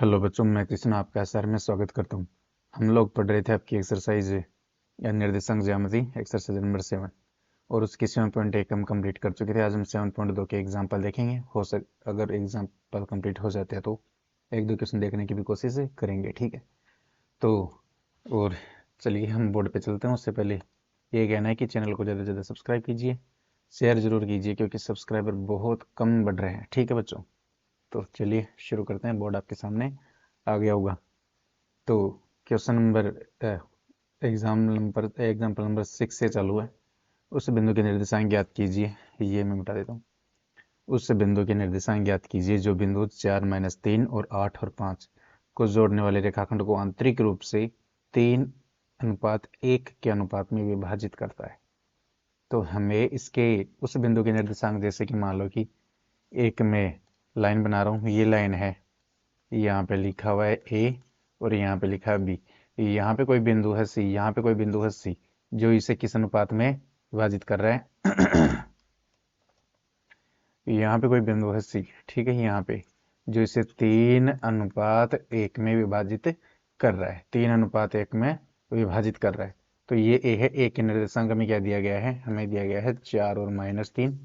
Hello बच्चों, मैं कृष्ण आपका सर में स्वागत करता हूँ। हम लोग पढ़ रहे थे आपकी एक्सरसाइज या निर्देशांक ज्यामिति एक्सरसाइज नंबर 7 और उसकी 7.1 हम कंप्लीट कर चुके थे। आज हम 7.2 के एग्जाम्पल देखेंगे। अगर एग्जाम्पल कंप्लीट हो जाते हैं तो एक दो क्वेश्चन देखने की भी कोशिश करेंगे, ठीक है। तो और चलिए हम बोर्ड पे चलते हैं। उससे पहले ये कहना है कि चैनल को ज़्यादा से ज़्यादा सब्सक्राइब कीजिए, शेयर जरूर कीजिए क्योंकि सब्सक्राइबर बहुत कम बढ़ रहे हैं, ठीक है बच्चों। तो चलिए शुरू करते हैं। बोर्ड आपके सामने आ गया होगा। तो क्वेश्चन नंबर एग्जाम्पल नंबर 6 से चालू है। उस बिंदु के निर्देशांक ज्ञात कीजिए। ये मैं मिटा देता हूँ। उस बिंदु के निर्देशांक ज्ञात कीजिए जो बिंदु 4 - 3 और 8 और 5 को जोड़ने वाले रेखाखंड को आंतरिक रूप से 3:1 के अनुपात में विभाजित करता है। तो हमें इसके उस बिंदु के निर्देशांक, जैसे कि मान लो कि एक में लाइन बना रहा हूँ, ये लाइन है, यहाँ पे लिखा हुआ है ए और यहाँ पे लिखा है बी। यहाँ पे कोई बिंदु है सी, यहाँ पे कोई बिंदु है सी, जो इसे किस अनुपात में विभाजित कर रहा है। यहाँ पे कोई बिंदु है सी, ठीक है, यहाँ पे जो इसे 3:1 में विभाजित कर रहा है, 3:1 में विभाजित कर रहा है। तो ये ए है। ए के निर्देशांक हमें क्या दिया गया है? हमें दिया गया है 4 और -3।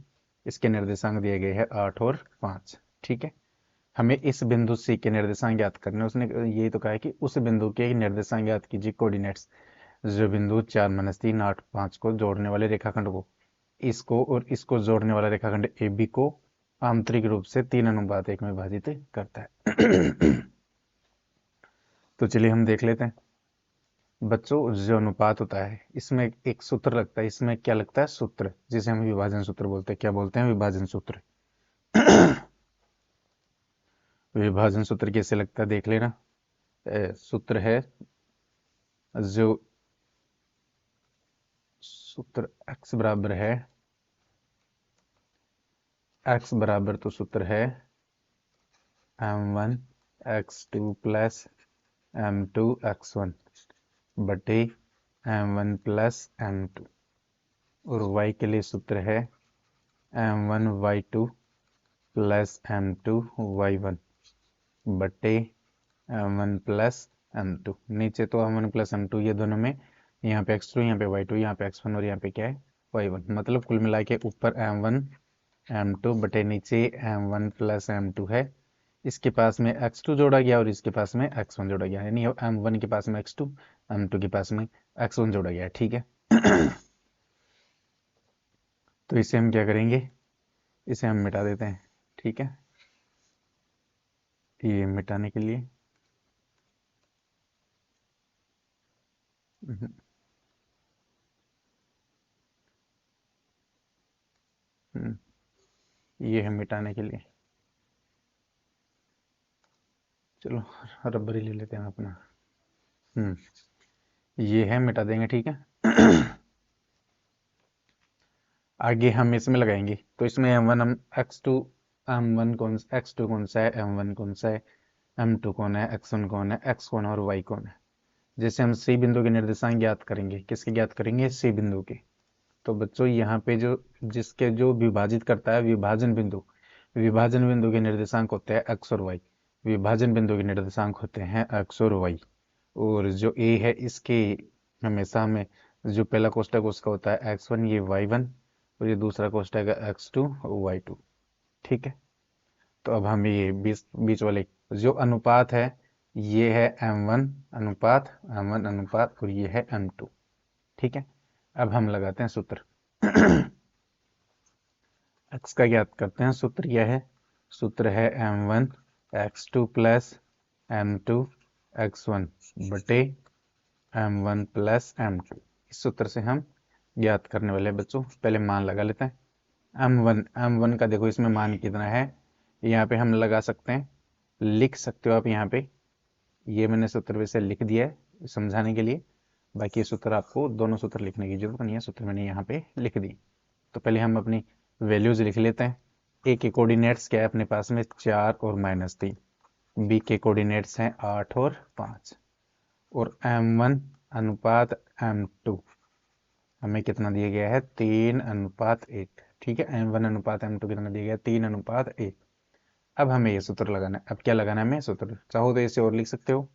इसके निर्देशांक दिए गए हैं 8 और 5, ठीक है। हमें इस बिंदु सी के निर्देशांक ज्ञात करने। उसने ये तो कहा है कि उस बिंदु के निर्देशांक ज्ञात कीजिए, कोऑर्डिनेट्स, जो बिंदु 4 - 3 8 5 को जोड़ने वाले रेखाखंड को, इसको और इसको जोड़ने वाला रेखाखंड ए बी को आंतरिक रूप से 3:1 में विभाजित करता है। तो चलिए हम देख लेते हैं बच्चों। जो अनुपात होता है इसमें एक सूत्र लगता है। इसमें क्या लगता है? सूत्र, जिसे हम विभाजन सूत्र बोलते हैं। क्या बोलते हैं? विभाजन सूत्र। विभाजन सूत्र कैसे लगता है देख लेना। सूत्र है, जो सूत्र x बराबर है, x बराबर तो सूत्र है m1 x2 plus m2 x1 बटे m1 प्लस m2। और y के लिए सूत्र है m1 y2 plus m2 y1 बटे m1 प्लस m2। नीचे तो m1 प्लस m2 ये दोनों में, यहाँ पे x2, यहाँ पे y2, यहाँ पे x1 और यहाँ पे क्या है? y1। मतलब कुल मिला के ऊपर m1 m2 बटे नीचे m1 प्लस m2 है। इसके पास में x2 जोड़ा गया और इसके पास में x1 जोड़ा गया, यानी m1 के पास में x2, m2 के पास में x1 जोड़ा गया, ठीक है। तो इसे हम क्या करेंगे? इसे हम मिटा देते हैं, ठीक है। ये मिटाने के लिए ये है मिटाने के लिए। चलो रबर ही ले लेते हैं अपना। ये है, मिटा देंगे, ठीक है। आगे हम इसमें लगाएंगे। तो इसमें m1 हम x2, m1 कौन, x2 कौन सा है, m1 कौन सा है, m2 कौन है, x1 कौन है, x कौन है और y कौन है। जैसे हम सी बिंदु के निर्देशांक ज्ञात करेंगे, किसके ज्ञात करेंगे? सी बिंदु के। तो बच्चों यहाँ पे जो जिसके जो विभाजित करता है, विभाजन बिंदु, विभाजन बिंदु के निर्देशांक होते हैं x और y। विभाजन बिंदु के निर्देशांक होते हैं x और y। और जो a है इसके हमेशा हमें जो पहला कोष्टक उसका होता है x1, ये y1, और ये दूसरा कोष्टक है x2 y2, ठीक है। तो अब हम ये बीच बीच वाले जो अनुपात है, ये है m1 अनुपात m1 अनुपात और ये है m2, ठीक है। अब हम लगाते हैं सूत्र। x का ज्ञात करते हैं। सूत्र यह है, सूत्र है m1 x2 plus m2 x1 बटे m1 प्लस m2। इस सूत्र से हम ज्ञात करने वाले हैं बच्चों। पहले मान लगा लेते हैं। m1 का देखो इसमें मान कितना है, यहाँ पे हम लगा सकते हैं, लिख सकते हो आप यहाँ पे। ये मैंने सूत्र वैसे लिख दिया है समझाने के लिए। बाकी सूत्र आपको दोनों सूत्र लिखने की जरूरत नहीं है, सूत्र मैंने यहाँ पे लिख दी। तो पहले हम अपनी वैल्यूज लिख लेते हैं। ए के कोऑर्डिनेट्स क्या है अपने पास में? 4 और -3। बी के कोऑर्डिनेट्स हैं 8 और 5। और m1 अनुपात m2 हमें कितना दिया गया है? 3:1, ठीक है। m1 अनुपात m2 कितना दिया गया है? 3:1। अब हमें ये सूत्र लगाना है। अब क्या लगाना है हमें सूत्र, चाहो तो इसे और लिख सकते हो,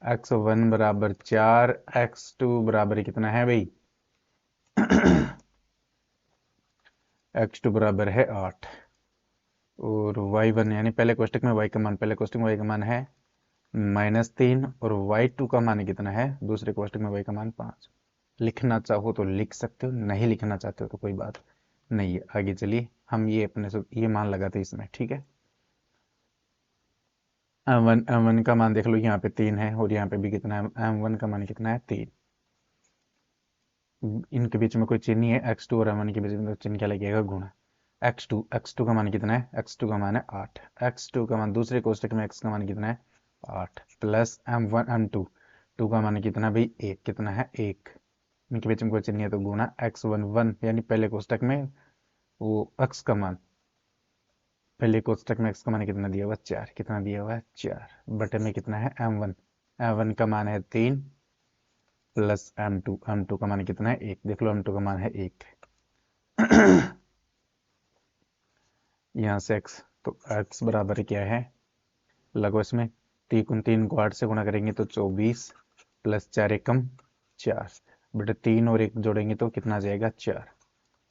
x1 बराबर 4, x2 बराबर कितना है भाई x2 बराबर है 8, और y1 यानी पहले कोष्टक में y का मान, पहले कोष्टक में y का मान है -3, और y2 का मान कितना है दूसरे कोष्टक में y का मान 5। लिखना चाहो तो लिख सकते हो, नहीं लिखना चाहते हो तो कोई बात नहीं है। आगे चलिए, हम ये अपने से ये मान लगाते हैं इसमें, ठीक है। m1 का मान देख लो, यहाँ पे 3 है और यहाँ पे भी कितना है, m1 का मान कितना है 3। इनके बीच में कोई चिन्ह नहीं है, x2 और m1 के बीच में तो चिन्ह क्या लगेगा, गुणा। x2 का मान कितना है, x2 का मान है 8, x2 का मान दूसरे कोष्टक में x का मान कितना है 8, प्लस m1 m2, 2 का मान कितना है भाई 1, कितना है 1, इनके बीच में कोई चिन्ह नहीं है तो गुणा x1 यानी पहले कोष्टक में वो x का मान, पहले कोष्टक में x का मान कितना दिया हुआ 4, कितना दिया हुआ है 4, बटे में कितना है m1 का मान है 3, प्लस m2 का मान कितना है 1, देख लो m2 का मान है 1 यहाँ से x, तो x बराबर क्या है, लगो इसमें 3 को 8 से गुणा करेंगे तो 24, प्लस 4 एकम 4, बटे 3 और 1 जोड़ेंगे तो कितना आ जाएगा 4,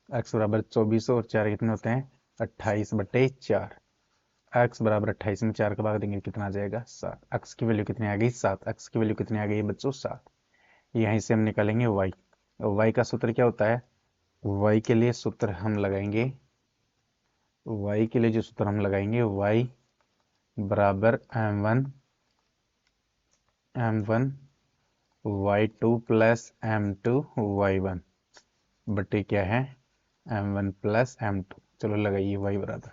x बराबर 24 और 4 कितने होते हैं 28 बटे 4, x बराबर 28 में 4 का भाग देंगे कितना आ जाएगा 7, x की वैल्यू कितनी आ गई 7, x की वैल्यू कितनी आ गई बच्चों 7। यहीं से हम निकालेंगे y, और y का सूत्र क्या होता है, y के लिए सूत्र हम लगाएंगे, y के लिए जो सूत्र हम लगाएंगे y बराबर m1 y2 plus m2 y1 बटे क्या है m1 प्लस m2। चलो लगाइए y बराबर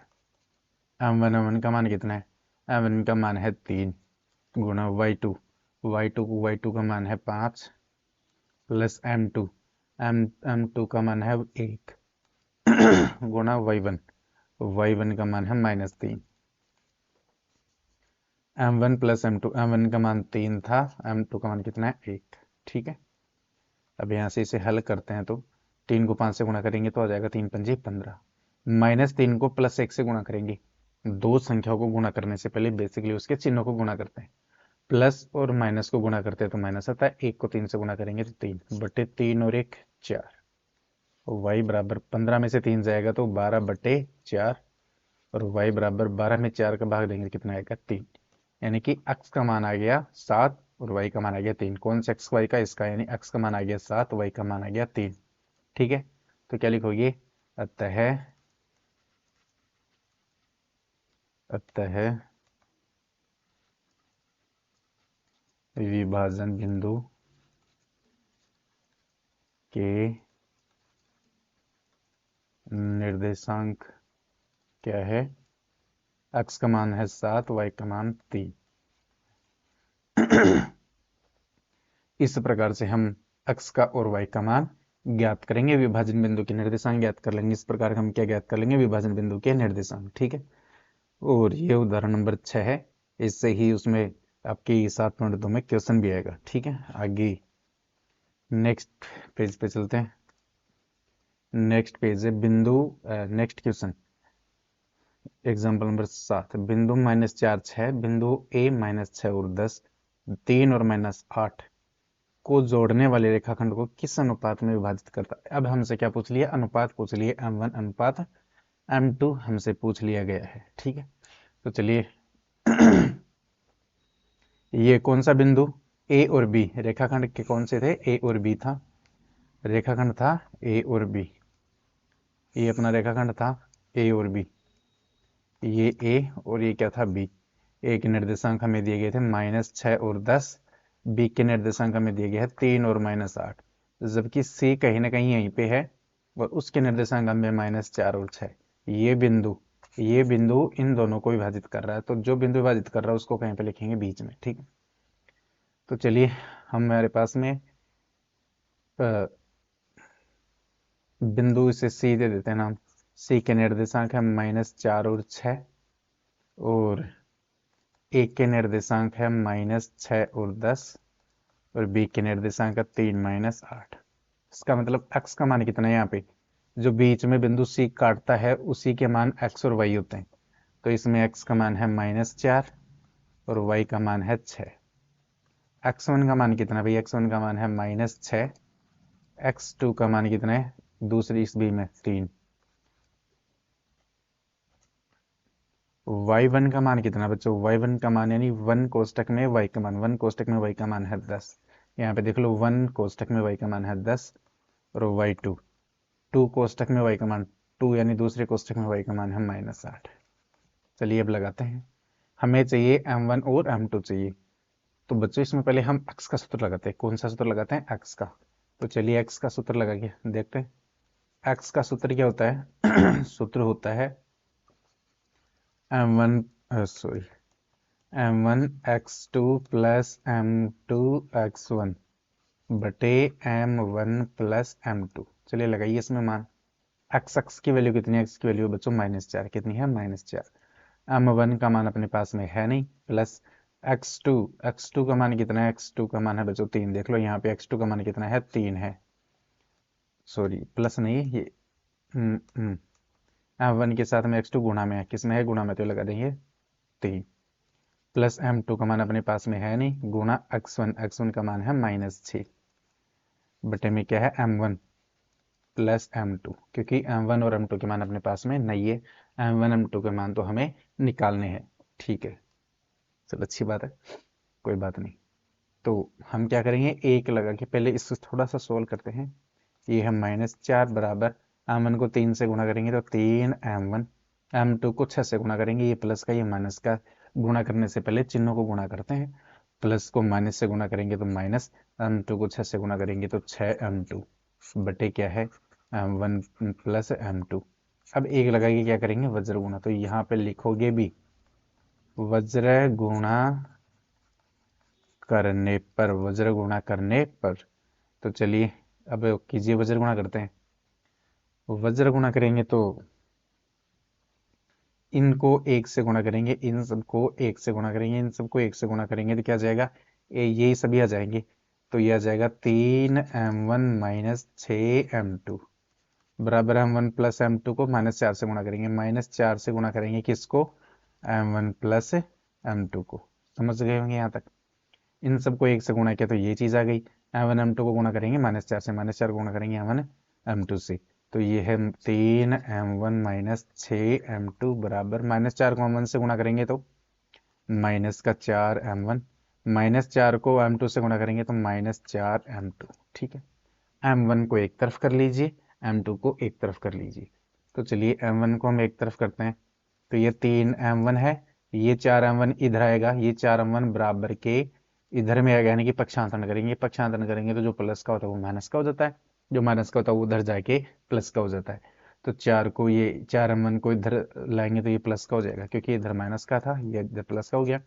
m1 का मान कितना है, m1 का मान है 3, गुणा y2 का मान है 5, प्लस m2 का मान है 1 गुणा y1 का मान है -3, m1 प्लस m1 का मान 3 था, m2 का मान कितना है 1, ठीक है। अब यहाँ से इसे हल करते हैं तो 3 को 5 से गुणा करेंगे तो आ जाएगा 3 पंजे 15, -3 को +1 से गुणा करेंगे, दो संख्याओं को गुणा करने से पहले बेसिकली उसके चिन्हों को गुणा करते हैं, प्लस और माइनस को गुणा करते हैं तो माइनस आता है, 1 को 3 से गुणा करेंगे तो 3 बटे 3 और 1 4, y बराबर 15 में से 3 जाएगा तो 12 बटे 4, और y बराबर 12 में 4 का भाग देंगे कितना आएगा 3, यानी कि x का मान आ गया 7 और y का मान आ गया 3। कौन सा x y का, इसका, यानी x का मान आ गया 7, y का मान आ गया 3, ठीक है। तो क्या लिखोगे, अतः विभाजन बिंदु के निर्देशांक क्या है, x का मान है 7, y का मान 3। इस प्रकार से हम x का और y का मान ज्ञात करेंगे, विभाजन बिंदु के निर्देशांक ज्ञात कर लेंगे। इस प्रकार हम क्या ज्ञात कर लेंगे, विभाजन बिंदु के निर्देशांक, ठीक है। और ये उदाहरण नंबर 6 है, इससे ही उसमें आपकी 7.2 में क्वेश्चन भी आएगा, ठीक है। आगे नेक्स्ट पेज पे चलते हैं। नेक्स्ट पेज है बिंदु, नेक्स्ट क्वेश्चन एग्जाम्पल नंबर 7, बिंदु -4 6, बिंदु a -6 और 10, 3 और -8 को जोड़ने वाले रेखाखंड को किस अनुपात में विभाजित करता है। अब हमसे क्या पूछ लिया, अनुपात पूछ लिए, m1 अनुपात m2 हमसे पूछ लिया गया है, ठीक है। तो चलिए ये कौन सा बिंदु, a और b, रेखाखंड के कौन से थे, a और b था, रेखाखंड था a और b, ये अपना रेखाखंड था a और b, ये a और ये क्या था b। a के निर्देशांक हमें दिए गए थे -6 और 10, b के निर्देशांक हमें दिए गए हैं 3 और -8, जबकि c कहीं ना कहीं यहीं पे है और उसके निर्देशांक हमें -4 और 6। ये बिंदु इन दोनों को विभाजित कर रहा है, तो जो बिंदु विभाजित कर रहा है उसको कहीं पे लिखेंगे बीच में, ठीक है। तो चलिए हमारे पास में बिंदु इसे सी दे देते हैं नाम, सी के निर्देशांक है -4 और 6, और ए के निर्देशांक है -6 और 10, और बी के निर्देशांक है 3 -8। इसका मतलब x का मान कितना है, यहाँ पे जो बीच में बिंदु सी काटता है उसी के मान x और y होते हैं। तो इसमें x का मान है -4 और y का मान है 6। x1 का मान कितना भाई, x1 का मान है -6, x2 का मान कितना है दूसरी इस बी में 3, y1 का मान कितना बच्चों, y1 का मान यानी 1 कोष्टक में y का मान, 1 कोष्टक में y का मान है 10। यहाँ पे देख लो 1 कोष्टक में y का मान है 10 और y2 2 कोष्टक में y का मान 2 यानी दूसरे कोष्टक में y का मान है -8। चलिए अब लगाते हैं, हमें चाहिए m1 और m2 चाहिए। तो बच्चों इसमें पहले हम x का सूत्र लगाते हैं। कौन सा सूत्र लगाते हैं, x का। तो चलिए x का सूत्र लगा के देखते हैं। x का सूत्र क्या होता है सूत्र होता है m1 sorry m1 x2 plus m2 x1 बटे m1 प्लस m2। चलिए लगाइए इसमें मान। x की वैल्यू कितनी है, x की वैल्यू बच्चों -4, कितनी है -4। m1 का मान अपने पास में है नहीं, प्लस x2 का मान कितना है, x2 का मान है बच्चों 3। देख लो यहाँ पे x2 का मान कितना है, 3 है, सॉरी प्लस नहीं ये m1 के साथ में x2 गुणा में है, किस में है, गुणा में, तो लगा देंगे 3, प्लस m2 का मान अपने पास में है नहीं, गुणा x1 का मान है -6 बटे में क्या है m1 प्लस m2, क्योंकि m1 और m2 के मान अपने पास में नहीं है, m1 m2 के मान तो हमें निकालने हैं। ठीक है, चलो अच्छी बात है, कोई बात नहीं। तो हम क्या करेंगे, एक लगा के पहले इसको थोड़ा सा सोल्व करते हैं। ये है -4 बराबर m1 को 3 से गुणा करेंगे तो 3m1, m2 को 6 से गुणा करेंगे, ये प्लस का ये माइनस का, गुणा करने से पहले चिन्हों को गुणा करते हैं। प्लस को माइनस से गुणा करेंगे तो माइनस, m2 को 6 से गुणा करेंगे तो 6m2 बटे क्या है m1 प्लस m2। अब एक लगा के क्या करेंगे, वज्र गुणा। तो यहाँ पे लिखोगे भी वज्र गुणा करने पर, वज्र गुणा करने पर। तो चलिए अब कीजिए, वज्र गुणा करते हैं। वज्र गुणा करेंगे तो इनको 1 से गुणा करेंगे, इन सबको 1 से गुणा करेंगे, इन सबको 1 से गुणा करेंगे तो क्या आ जाएगा, यही सभी आ जाएंगे। तो ये आ जाएगा 3m1 माइनस 6m2 बराबर m1 प्लस m2 को -4 से गुणा करेंगे, -4 से गुणा करेंगे किसको, m1 प्लस m2 को। समझ गए होंगे यहाँ तक। इन सबको 1 से गुणा किया तो ये चीज आ गई। m1 m2 को गुणा करेंगे -4 से, -4 को गुणा करेंगे m1 m2 से, तो ये है 3m1 माइनस 6m2 बराबर -4 को m1 से गुणा करेंगे तो माइनस का 4m1, -4 को m2 से गुणा करेंगे तो -4m2। ठीक है, m1 को एक तरफ कर लीजिए, m2 को एक तरफ कर लीजिए। तो चलिए m1 को हम एक तरफ करते हैं, तो ये 3m1 है, ये 4m1 इधर आएगा, ये 4m1 बराबर के इधर में आएगा, यानी कि पक्षांतरण करेंगे, पक्षांतरण करेंगे तो जो प्लस का होता है वो माइनस का हो जाता है, जो माइनस का होता है वो उधर जाके प्लस का हो जाता है। तो 4m1 को इधर लाएंगे तो ये प्लस का हो जाएगा, क्योंकि इधर माइनस का था, ये इधर प्लस का हो गया।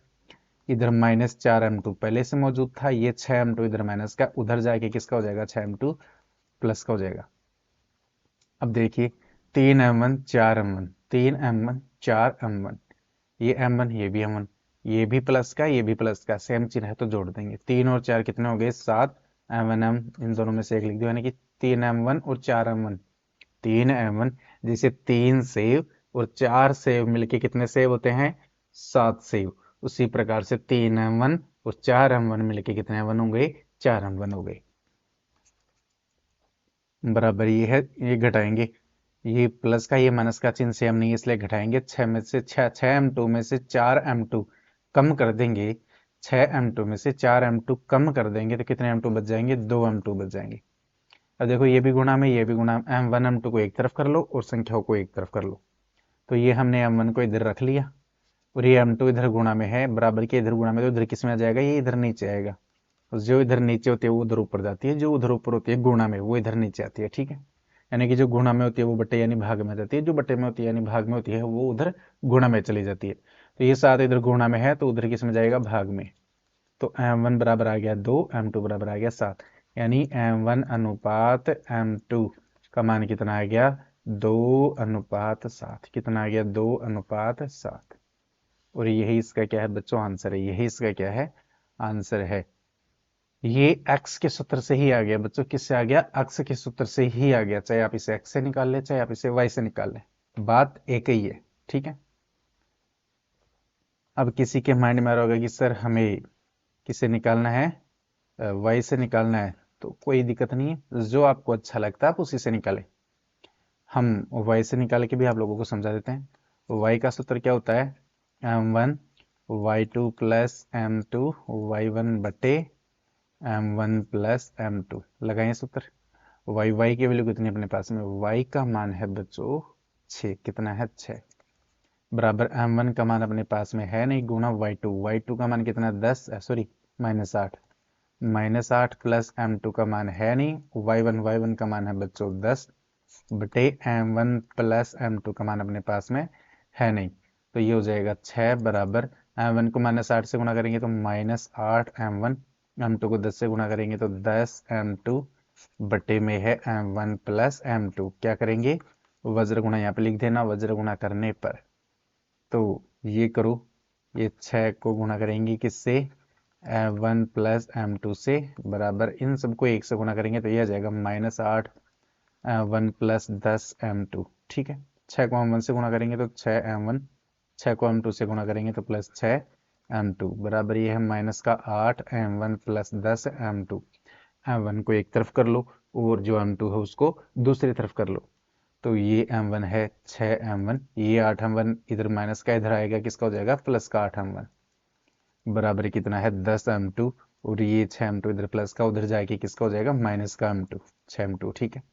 इधर -4m2 पहले से मौजूद था, ये 6m2 इधर माइनस का, उधर जाके किसका हो जाएगा, 6m2 प्लस का हो जाएगा। अब देखिए 3m1 4m1, 3m1 4m1, ये m1 ये भी m1, ये भी प्लस का ये भी प्लस का, सेम चिन्ह है तो जोड़ देंगे। 3 और 4 कितने हो गए, 7, m1 इन दोनों में से एक लिख दो, यानी कि 3m1 और 4m1, 3m1, जैसे 3 सेव और 4 सेव मिलके कितने सेव होते हैं, 7 सेव। उसी प्रकार से 3m1 और 4m1 मिलके कितने m1 हो गए, 4m1 हो गए। बराबर ये है, ये घटाएंगे, ये प्लस का ये माइनस का चिन्ह सेम नहीं है, इसलिए घटाएंगे। 6 में से 6m2 में से 4m2 कम कर देंगे, 6m2 में से 4m2 कम कर देंगे तो कितने m2 बच जाएंगे, 2m2 बच जाएंगे। अब देखो ये भी गुणा में ये भी गुणा, m1 m2 को एक तरफ कर लो और संख्याओं को एक तरफ कर लो। तो ये हमने m1 को इधर रख लिया और ये m2 इधर गुणा में है, बराबर के इधर गुणा में, तो इधर किस में आ जाएगा, ये इधर नीचे आएगा। जो इधर नीचे होती है वो उधर ऊपर जाती है, जो उधर ऊपर होती है गुणा में वो इधर नीचे आती है। ठीक है, यानी कि जो गुणा में होती है वो बटे यानी भाग में जाती है, जो बटे में होती है यानी भाग में होती है वो उधर गुणा में चली जाती है। तो ये 7 इधर गुणा में है तो उधर किस में जाएगा, भाग में। तो m1 बराबर आ गया 2, m2 बराबर आ गया 7, यानी m1 अनुपात m2 का मान कितना आ गया, 2:7। कितना आ गया, 2:7। और यही इसका क्या है बच्चों, आंसर है। यही इसका क्या है, आंसर है। ये x के सूत्र से ही आ गया बच्चों, किससे आ गया, x के सूत्र से ही आ गया, चाहे आप इसे x से निकाल ले चाहे आप इसे y से निकाल ले, बात एक ही है। ठीक है, अब किसी के माइंड में आ रहा होगा कि सर हमें किसे निकालना है, वाई से निकालना है, तो कोई दिक्कत नहीं है, जो आपको अच्छा लगता है आप उसी से निकालें। हम वाई से निकाल के भी आप लोगों को समझा देते हैं। वाई का सूत्र क्या होता है, m1 y2 plus m2 y1 बटे m1 प्लस m2। लगाइए सूत्र। वाई की वैल्यू कितनी अपने पास में, वाई का मान है बच्चों 6, कितना है 6, बराबर m1 का मान अपने पास में है नहीं, गुना y2 का मान कितना 10, सॉरी -8, -8 प्लस m2 का मान है नहीं, y1 का मान है बच्चों 10 बटे m1 प्लस m2 का मान अपने पास में है नहीं, तो ये हो जाएगा 6 बराबर m1 को -8 से गुणा करेंगे तो -8 m1, m2 को 10 से गुणा करेंगे तो 10 m2 बटे में है m1 प्लस m2। क्या करेंगे, वज्र गुणा यहाँ पे लिख देना, वज्र गुणा करने पर तो ये करो, ये 6 को गुणा करेंगे किससे, m1 प्लस m2 से, बराबर इन सबको 1 से गुणा करेंगे तो ये आ जाएगा -8 1 प्लस 10 m2। ठीक है, 6 को हम 1 से गुणा करेंगे तो 6 m1, 6 को हम 2 से गुणा करेंगे तो प्लस 6 m2, बराबर ये है -8 m1 प्लस 10 m2। m1 को एक तरफ कर लो और जो m2 है उसको दूसरी तरफ कर लो, तो ये m1 है 6 m1, ये 8 m1 इधर माइनस का इधर आएगा, किसका हो जाएगा प्लस का 8 m1, बराबर कितना है 10 m2, और ये 6 m2 इधर प्लस का उधर जाएगा, किसका हो जाएगा माइनस का m2, 6 m2। ठीक है,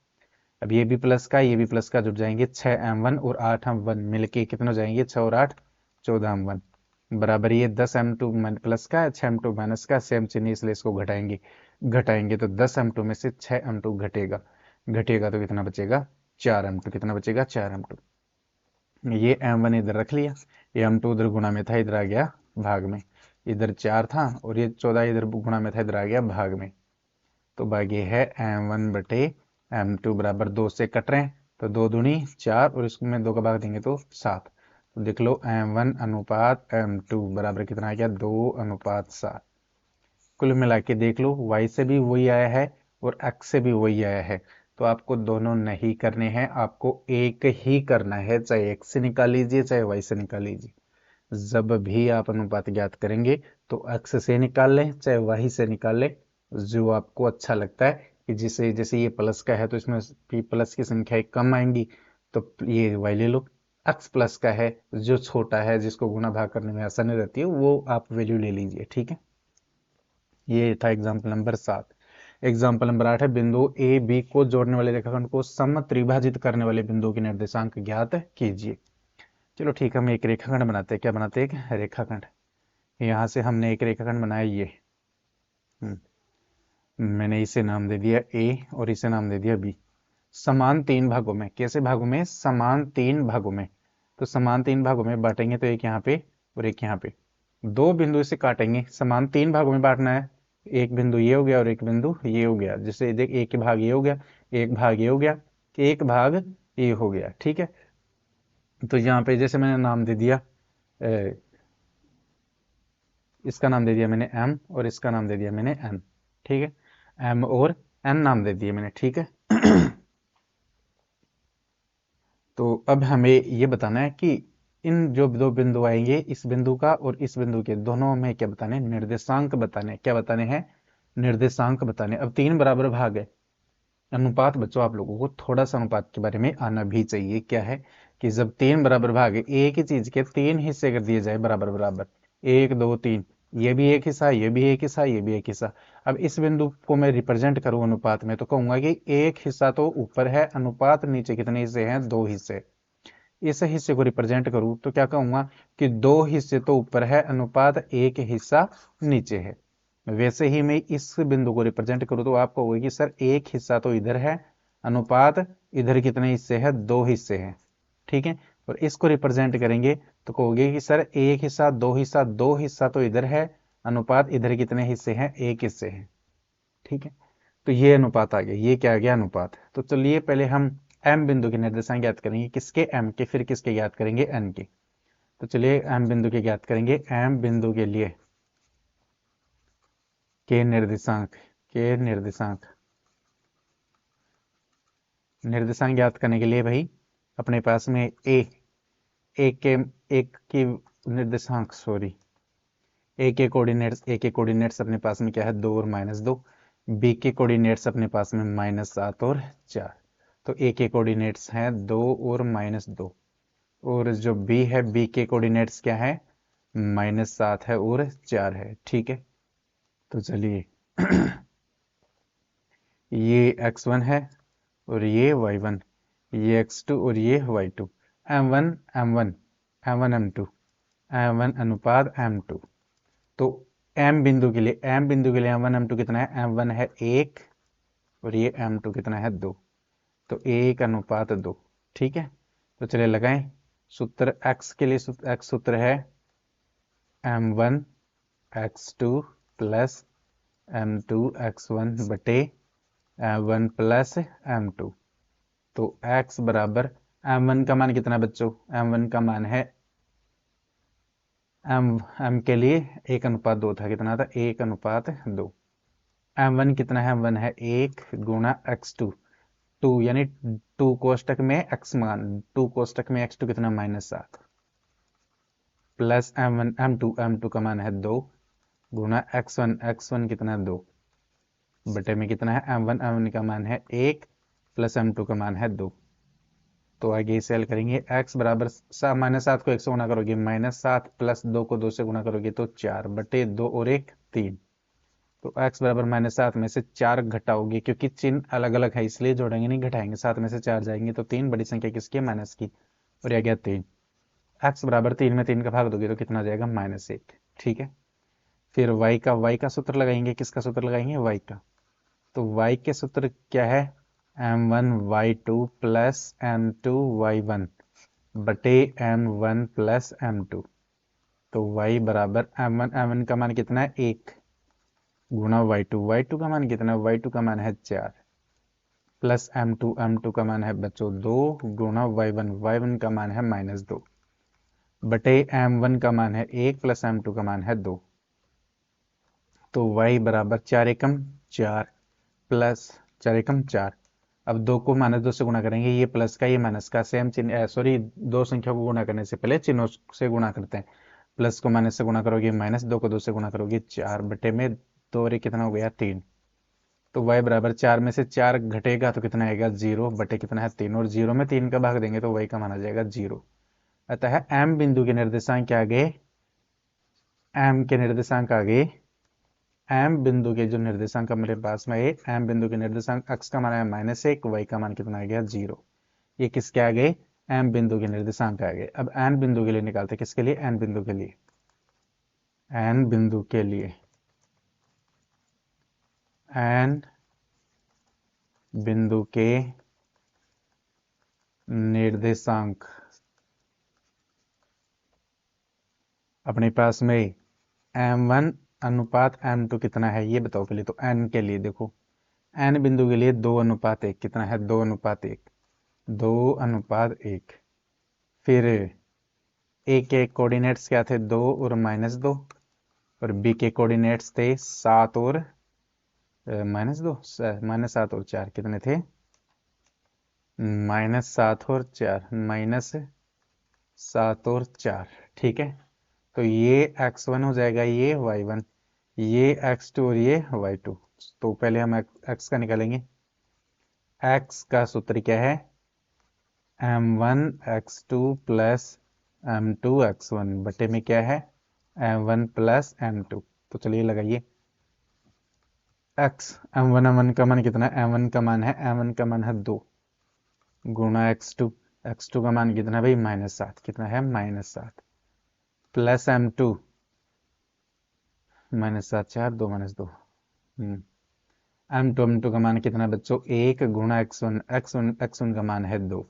अब ये भी प्लस का ये भी प्लस का जुड़ जाएंगे, 6 m1 और 8 m1 मिलके कितने हो जाएंगे 6 और 8 14 m1, बराबर ये 10 m2 प्लस का है, 6 m2 माइनस का, सेम चिन्ह इसलिए इसको घटाएंगे, घटाएंगे तो 10 m2 में से 6 m2 घटेगा, घटेगा तो कितना बचेगा 4 m2, कितना बचेगा 4 m2। ये m1 इधर रख लिया, ये m2 उधर गुणा में था इधर आ गया भाग में, इधर 4 था और ये 14 इधर गुणा में था इधर आ गया भाग में, तो भाग ये है m1 बटे m2 बराबर 2 से कट रहे हैं तो 2 दूनी 4 और इसमें 2 का भाग देंगे तो 7, तो देख लो m1 अनुपात m2 बराबर कितना आ गया 2 अनुपात 7। कुल मिला के देख लो y से भी वही आया है और x से भी वही आया है, तो आपको दोनों नहीं करने हैं, आपको एक ही करना है, चाहे x से निकाल लीजिए चाहे y से निकाल लीजिए। जब भी आप अनुपात ज्ञात करेंगे तो x से निकाल लें चाहे y से निकाल लें, जो आपको अच्छा लगता है कि जिसे जैसे ये प्लस का है तो इसमें p प्लस की संख्या कम आएंगी तो ये y ले लो, x प्लस का है जो छोटा है जिसको गुणा भाग करने में आसानी रहती है वो आप वैल्यू ले लीजिए। ठीक है, ये था एग्जाम्पल नंबर 7। एग्जाम्पल नंबर 8 है, बिंदु ए बी को जोड़ने वाले रेखाखंड को सम त्रिभाजित करने वाले बिंदु के निर्देशांक ज्ञात कीजिए। चलो ठीक है, हम एक रेखाखंड बनाते हैं, क्या बनाते हैं एक रेखाखंड। यहाँ से हमने एक रेखाखंड बनाया ये, मैंने इसे नाम दे दिया ए और इसे नाम दे दिया बी। समान 3 भागों में, कैसे भागों में, समान 3 भागों में, तो समान 3 भागों में बांटेंगे तो एक यहाँ पे और एक यहाँ पे, दो बिंदु से काटेंगे, समान 3 भागों में बांटना है, एक बिंदु ये हो गया और एक बिंदु ये हो गया, जैसे देख एक भाग ये हो गया, एक भाग ये हो गया, एक भाग ये हो गया। ठीक है, तो यहाँ पे जैसे मैंने नाम दे दिया, इसका नाम दे दिया मैंने m और इसका नाम दे दिया मैंने n। ठीक है, m और n नाम दे दिए मैंने। ठीक है तो अब हमें ये बताना है कि इन जो दो बिंदु आएंगे, इस बिंदु का और इस बिंदु के, दोनों में क्या बताने हैं, निर्देशांक बताने, क्या बताने हैं, निर्देशांक बताने। अब 3 बराबर भाग है, अनुपात बच्चों आप लोगों को थोड़ा सा अनुपात के बारे में आना भी चाहिए। क्या है कि जब 3 बराबर भाग है, एक ही चीज के 3 हिस्से कर दिए जाए बराबर बराबर, 1 2 3, ये भी एक हिस्सा, ये भी एक हिस्सा, ये भी एक हिस्सा। अब इस बिंदु को मैं रिप्रेजेंट करूं अनुपात में तो कहूंगा कि एक हिस्सा तो ऊपर है, अनुपात नीचे कितने हिस्से हैं, 2 हिस्से। इस हिस्से को रिप्रेजेंट करूं तो क्या कहूंगा कि 2 हिस्से तो ऊपर है, अनुपात एक हिस्सा नीचे है। वैसे ही मैं इस बिंदु को रिप्रेजेंट करूं तो आप कहोगे कि सर एक हिस्सा तो इधर है, अनुपात इधर कितने हिस्से हैं, 2 हिस्से हैं। ठीक है, और इसको रिप्रेजेंट करेंगे तो कहोगे कि सर एक हिस्सा, 2 हिस्सा, 2 हिस्सा तो इधर है, अनुपात इधर कितने हिस्से हैं, एक हिस्से हैं। ठीक है, तो ये अनुपात आ गया, ये क्या आ गया अनुपात। तो चलिए पहले हम m बिंदु के निर्देशांक ज्ञात करेंगे, किसके, m के, फिर किसके ज्ञात करेंगे, n के। तो चलिए m बिंदु के ज्ञात करेंगे, m बिंदु के लिए के निर्देशांक, के निर्देशांक, ज्ञात करने के लिए भाई अपने पास में एक के, एक की निर्देशांक सॉरी, ए के कोऑर्डिनेट्स अपने पास में क्या है 2 और -2, बी के कोऑर्डिनेट्स अपने पास में -7 और 4। तो ए के कोऑर्डिनेट्स हैं 2 और -2, और जो बी है, बी के कोऑर्डिनेट्स क्या है -7 है और 4 है। ठीक है, तो चलिए ये x1 है और ये y1, ये x2 और ये y2, m1 m1 m1 m2 m1 अनुपात m2। तो m बिंदु के लिए m1 m2 कितना है, m1 है 1 और ये m2 कितना है 2, तो 1 अनुपात 2। ठीक है, तो चलिए लगाएं सूत्र x के लिए। x सूत्र है m1 x2 plus m2 x1 बटे m1 प्लस m2। तो x बराबर m1 का मान कितना है बच्चों, m1 का मान है m के लिए 1:2 था, कितना था 1:2। m1 कितना है, m1 है 1 गुणा x2, 2 यानी 2 कोष्टक में x मान, 2 कोष्टक में x2 कितना -7, प्लस m1 m2 का मान है 2 गुणा x1 कितना है 2 बटे में कितना है m1 का मान है 1 प्लस m2 का मान है 2। तो आगे इसे हल करेंगे। x बराबर -7 को 1 से गुणा करोगे -7 प्लस 2 को 2 से गुणा करोगे तो 4 बटे 2 और 1 3। तो x बराबर -7 में से 4 घटाओगे, क्योंकि चिन्ह अलग अलग है इसलिए जोड़ेंगे नहीं घटाएंगे, 7 में से 4 जाएंगे तो 3, बड़ी संख्या किसकी है माइनस की, और यह गया 3। x बराबर 3 में 3 का भाग दोगे तो कितना जाएगा -1। ठीक है, फिर y का सूत्र लगाएंगे। किसका सूत्र लगाएंगे, y का। तो y के सूत्र क्या है, m1 y2 plus m2 y1 बटे m1 प्लस m2। तो y बराबर m1 का मान कितना है 1 गुणा y2 का मान कितना है, y2 का मान है 4 प्लस m2 का मान है बच्चों 2 गुणा y1 का मान है -2 बटे m1 का मान है 1 प्लस m2 का मान है 2। तो y बराबर 4 एकम 4 प्लस 4 एकम 4। अब 2 को -2 से गुणा करेंगे, ये प्लस का ये माइनस का, सेम चिन्ह, सॉरी, दो संख्या को गुणा करने से पहले चिन्हों से गुणा करते हैं। प्लस को माइनस से गुणा करोगे -2 को 2 से गुणा करोगे 4 बटे में 2 और 1 कितना हो गया 3। तो y बराबर 4 में से 4 घटेगा तो कितना आएगा 0 बटे कितना है 3, और 0 में 3 का भाग देंगे तो y का मान आ जाएगा 0। अतः m बिंदु के निर्देशांक के आगे, m के निर्देशांक आगे, m बिंदु के जो निर्देशांक मेरे पास में है, m बिंदु के निर्देशांक x का मान है -1, y का मान कितना आ गया 0। ये किसके आगे, m बिंदु के निर्देशांक आ गए। अब n बिंदु के लिए निकालते, किसके लिए, n बिंदु के लिए, n बिंदु के लिए, n बिंदु के निर्देशांक अपने पास में m1 अनुपात m2 कितना है ये बताओ पहले। तो n के लिए देखो, n बिंदु के लिए 2:1 कितना है, 2:1, 2:1। फिर a के कोऑर्डिनेट्स क्या थे, 2 और -2, और b के कोऑर्डिनेट्स थे 7 और -2, -7 और 4, कितने थे -7 और 4, -7 और 4। ठीक है, तो ये x1 हो जाएगा, ये y1, ये x2 और ये y2। तो पहले हम x का निकालेंगे। x का सूत्र क्या है, m1 x2 plus m2 x1 बटे में क्या है m1 प्लस m2। तो चलिए लगाइए x, m1 का मान कितना है, m1 का मान है, m1 का मान है 2 गुणा x2 का मान कितना है भाई -7, कितना है -7 प्लस m2 -7 4 2 -2, m2 का मान कितना है बच्चों 1 गुणा x1 का मान है 2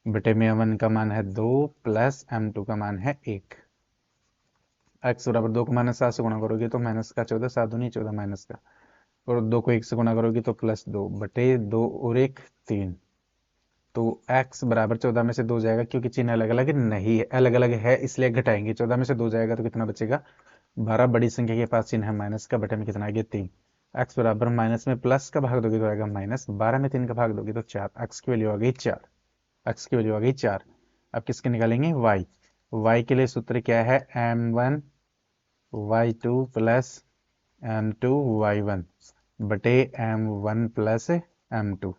बटे में m1 का मान है 2 प्लस m2 का मान है 1। x बराबर 2 को -7 से गुणा करोगे तो माइनस का 14, 7 दूनी 14 माइनस का, और 2 को 1 से गुणा करोगे तो +2 बटे 2 और 1 3। तो x बराबर 14 में से 2 जाएगा, क्योंकि चिन्ह अलग अलग नहीं है, अलग अलग है इसलिए घटाएंगे। 14 में से 2 जाएगा तो कितना बचेगा 12, बड़ी संख्या के पास चिन्ह है माइनस का, बटे में कितना आ गया 3। x बराबर माइनस में प्लस का भाग दोगे तो आएगा माइनस, 12 में 3 का भाग दोगे तो 4, x की वैल्यू आ गई 4, x की वैल्यू आ गई 4। अब किसके निकालेंगे, y y के लिए सूत्र क्या है, m1 y2 plus m2 y1 बटे m1 प्लस m2।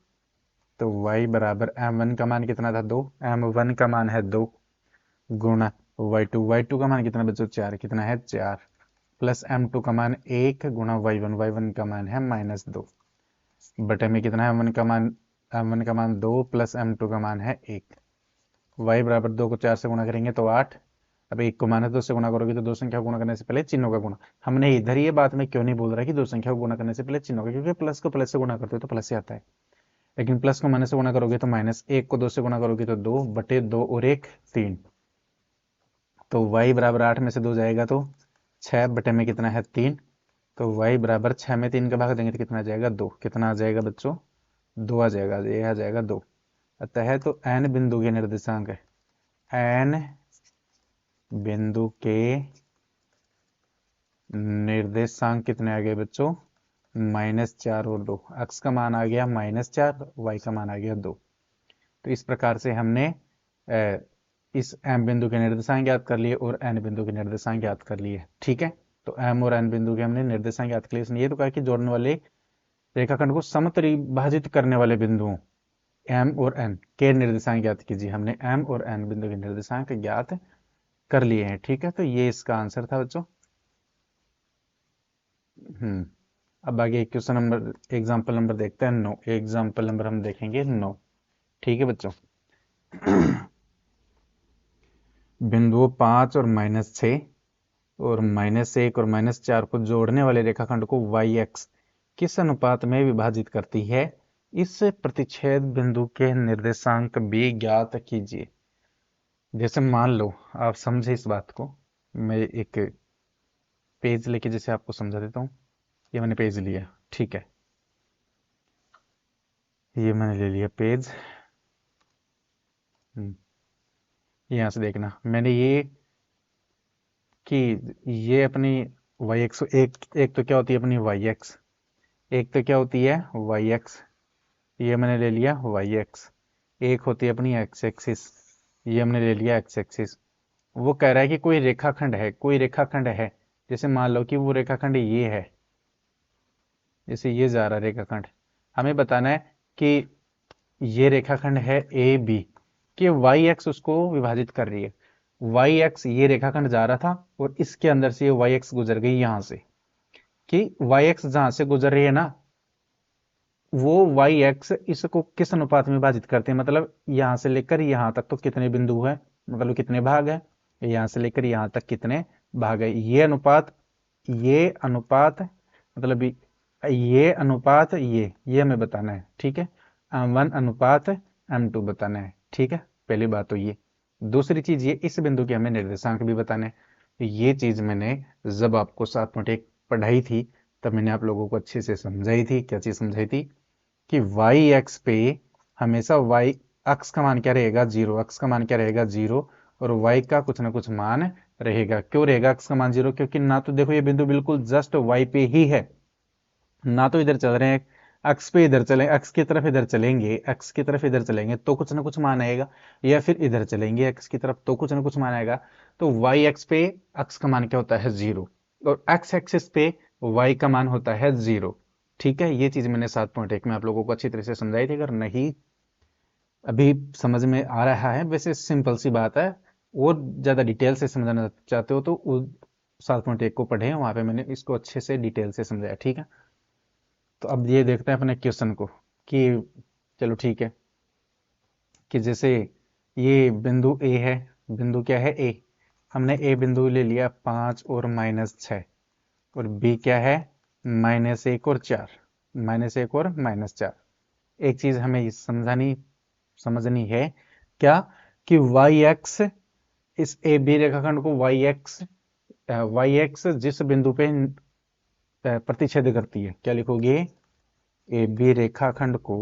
तो y बराबर m1 का मान कितना था 2, m1 का मान है 2 गुणा y2 का मान कितना बच्चों 4, कितना है 4 प्लस m2 का मान 1 गुणा y1 का मान है -2 बटे में कितना है m1 का मान 2 प्लस m2 का मान है 1। y बराबर 2 को 4 से गुणा करेंगे तो 8। अब 1 को -2 से गुणा करोगे तो दो संख्या को गुणा करने से पहले चिन्हों का गुणा। हमने इधर ये बात में क्यों नहीं बोल रहा कि दो संख्या को गुणा करने से पहले चिन्हों का, क्योंकि प्लस को प्लस से गुणा करते हो तो प्लस से आता है, लेकिन प्लस को माइनस से गुणा करोगे तो माइनस, 1 को 2 से गुणा करोगे तो 2 बटे 2 और 1 3। तो y बराबर 8 में से 2 जाएगा तो 6 बटे में कितना है 3। तो y बराबर 6 में 3 का भाग देंगे तो कितना आ जाएगा 2। कितना आ जाएगा बच्चों 2 आ जाएगा, ये आ जाएगा 2। अतः तो n बिंदु के निर्देशांक है, n बिंदु के निर्देशांक कितने आ गए बच्चों -4 और 2। x का मान आ गया -4, y का मान आ गया 2। तो इस प्रकार से हमने इस m बिंदु के निर्देशांक ज्ञात कर लिए और n बिंदु के निर्देशांक ज्ञात कर लिए। ठीक है, तो m और n बिंदु के हमने निर्देशांक ज्ञात कर लिए। इसने ये तो कहा कि जोड़ने वाले रेखाखंड को समत्रिभाजित करने वाले बिंदुओं m और n के निर्देशांक ज्ञात कीजिए। हमने m और n बिंदु के निर्देशांक ज्ञात कर लिए हैं। ठीक है, तो ये इसका आंसर था बच्चों। अब आगे क्वेश्चन नंबर एग्जाम्पल नंबर देखते हैं 9। एग्जाम्पल नंबर हम देखेंगे 9। ठीक है बच्चों, बिंदुओं 5 और -6 और -1 और -4 को जोड़ने वाले रेखाखंड को वाई एक्स किस अनुपात में विभाजित करती है, इस प्रतिच्छेद बिंदु के निर्देशांक भी ज्ञात कीजिए। जैसे मान लो आप समझे इस बात को, मैं एक पेज लेके जैसे आपको समझा देता हूँ। ये मैंने पेज लिया, ठीक है, ये मैंने ले लिया पेज। यहाँ से देखना, मैंने ये कि ये अपनी वाई एक्स एक तो क्या होती है अपनी वाई एक्स, एक तो क्या होती है वाई एक्स, ये मैंने ले लिया वाई एक्स। एक होती है अपनी एक्स एक्सिस, ये हमने ले लिया एक्स एक्सिस। वो कह रहा है कि कोई रेखाखंड है, कोई रेखाखंड है, जैसे मान लो कि वो रेखाखंड ये है, जैसे ये जा रहा रेखाखंड, हमें बताना है कि ये रेखाखंड है ए बी, कि वाई एक्स उसको विभाजित कर रही है। वाई एक्स ये रेखाखंड जा रहा था और इसके अंदर से ये वाई एक्स गुजर गई यहां से, कि वाई एक्स जहां से गुजर रही है ना, वो वाई एक्स इसको किस अनुपात में विभाजित करते हैं, मतलब यहां से लेकर यहां तक तो कितने बिंदु है, मतलब कितने भाग है, यहां से लेकर यहां तक कितने भाग है, ये अनुपात मतलब ये हमें बताना है। ठीक है, m1 अनुपात m2 बताना है। ठीक है, पहली बात तो ये। दूसरी चीज, ये इस बिंदु के हमें निर्देशांक भी बताने हैं। ये चीज मैंने जब आपको 7.1 पढ़ाई थी तब मैंने आप लोगों को अच्छे से समझाई थी। क्या चीज समझाई थी कि वाई एक्स पे हमेशा वाई अक्स का मान क्या रहेगा 0, अक्स का मान क्या रहेगा 0, और वाई का कुछ ना कुछ मान रहेगा। क्यों रहेगा अक्स का मान 0, क्योंकि ना तो देखो ये बिंदु बिल्कुल जस्ट वाई पे ही है, ना तो इधर चल रहे हैं अक्स पे, इधर चलें अक्स की तरफ इधर चलेंगे, अक्स की तरफ इधर चलेंगे तो कुछ ना कुछ मान आएगा, या फिर इधर चलेंगे अक्स की तरफ तो कुछ ना कुछ मान आएगा। तो वाई एक्स पे अक्स का मान क्या होता है 0, और एक्स एक्सिस पे वाई का मान होता है 0। ठीक है, ये चीज मैंने 7.1 में आप लोगों को अच्छी तरह से समझाई थी। अगर नहीं अभी समझ में आ रहा है, वैसे सिंपल सी बात है, और ज्यादा डिटेल से समझना चाहते हो तो 7.1 को पढ़े, वहां पे मैंने इसको अच्छे से डिटेल से समझाया। ठीक है, तो अब ये देखते हैं अपने क्वेश्चन को कि चलो ठीक है, कि जैसे ये बिंदु ए है, बिंदु क्या है ए, हमने ए बिंदु ले लिया 5 और -6, और बी क्या है -1 और 4, -1 और -4। एक चीज हमें समझनी है क्या, कि वाई एक्स, इस ए बी रेखाखंड को वाई एक्स जिस बिंदु पे प्रतिच्छेद करती है, क्या लिखोगे, ए बी रेखाखंड को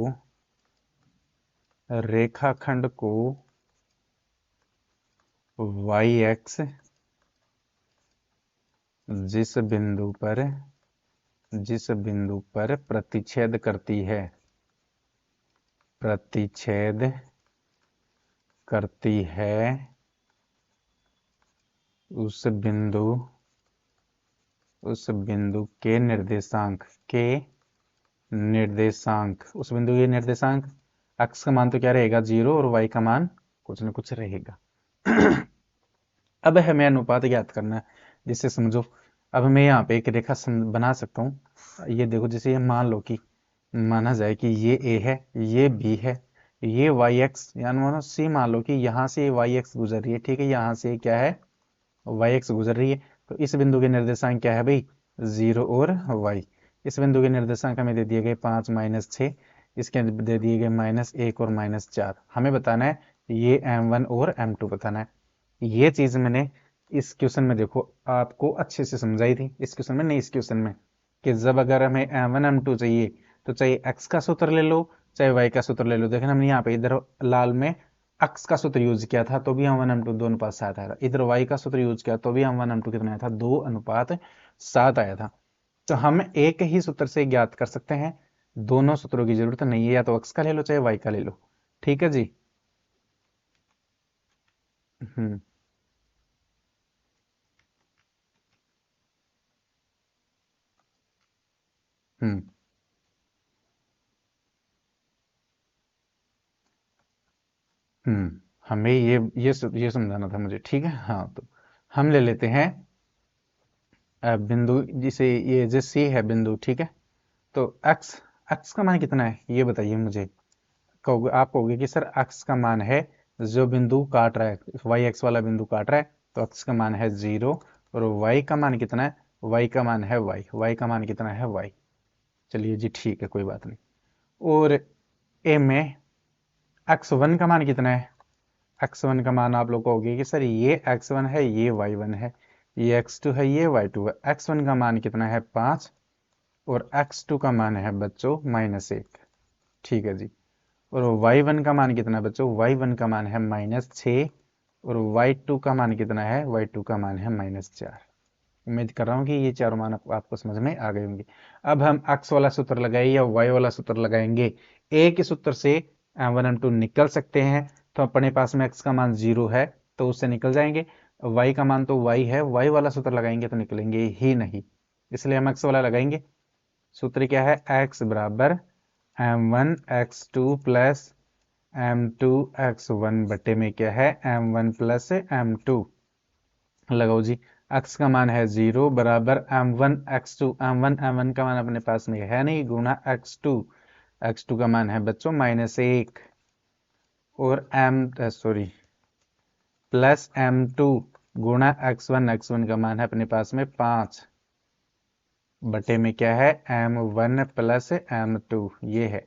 वाई एक्स जिस बिंदु पर प्रतिच्छेद करती है, उस बिंदु के निर्देशांक उस बिंदु के निर्देशांक x का मान तो क्या रहेगा 0 और y का मान कुछ न कुछ रहेगा। अब हमें अनुपात ज्ञात करना है, जिससे समझो। अब मैं यहाँ पे एक रेखा बना सकता हूँ। ये देखो, जैसे ये मान लो कि माना जाए कि ये a है, ये b है, ये yx, यानी मानो c मान लो कि यहाँ से yx गुजर रही है, ठीक है, यहाँ से क्या है yx गुजर रही है। तो इस बिंदु के निर्देशांक क्या है भाई 0 और y। इस बिंदु के निर्देशांक हमें दे दिए गए 5 माइनस 6, इसके दे दिए गए -1 और -4। हमें बताना है ये m1 और m2 बताना है। ये चीज मैंने इस क्वेश्चन में देखो आपको अच्छे से समझाई थी, इस क्वेश्चन में नहीं, इस क्वेश्चन में, कि जब अगर हमें m1 m2 चाहिए तो चाहे x का सूत्र ले लो चाहे y का सूत्र ले लो। देखना हमने यहाँ पे इधर लाल में x का सूत्र यूज किया था तो भी m1 m2 2 अनुपात 7 आया था, इधर y का सूत्र यूज किया तो भी m1 m2 कितना आया था 2 अनुपात 7 आया था। तो हम एक ही सूत्र से ज्ञात कर सकते हैं, दोनों सूत्रों की जरूरत नहीं है, या तो x का ले लो चाहे y का ले लो। ठीक है जी। हम्म हम्म हमें ये समझाना था मुझे, ठीक है। हाँ, तो हम ले लेते हैं बिंदु, जिसे ये जो सी है बिंदु, ठीक है। तो x x का मान कितना है ये बताइए मुझे। आप कहोगे कि सर x का मान है, जो बिंदु काट रहा है वाई एक्स वाला बिंदु काट रहा है, तो x का मान है 0 और y का मान कितना है, y का मान है y का मान कितना है y। चलिए जी, ठीक है, कोई बात नहीं। और a में x1 का मान कितना है, x1 का मान आप लोग कहोगे कि सर ये x1 है, ये y1 है, ये x2 है, ये y2 है। x1 का मान कितना है 5 और x2 का मान है बच्चों -1। ठीक है जी। और y1 का मान कितना है बच्चों, y1 का मान है -6 और y2 का मान कितना है, y2 का मान है -4। उम्मीद कर रहा हूँ कि ये चारों मान आपको समझ में आ गए होंगे। अब हम x वाला सूत्र लगाए या y वाला सूत्र लगाएंगे, एक ही सूत्र से m1 m2 निकल सकते हैं। तो अपने पास में x का मान 0 है तो उससे निकल जाएंगे, y का मान तो y है, y वाला सूत्र लगाएंगे तो निकलेंगे ही नहीं, इसलिए हम x वाला लगाएंगे। सूत्र क्या है, x बराबर m1 x2 plus m2 x1 बटे में क्या है m1 प्लस m2। लगाओ जी। x का मान है 0 बराबर m1 x2, m1 का मान अपने पास में है नहीं, गुना x2 का मान है बच्चों -1 और सॉरी प्लस m2 गुणा x1 का मान है अपने पास में 5 बटे में क्या है m1 प्लस m2। ये है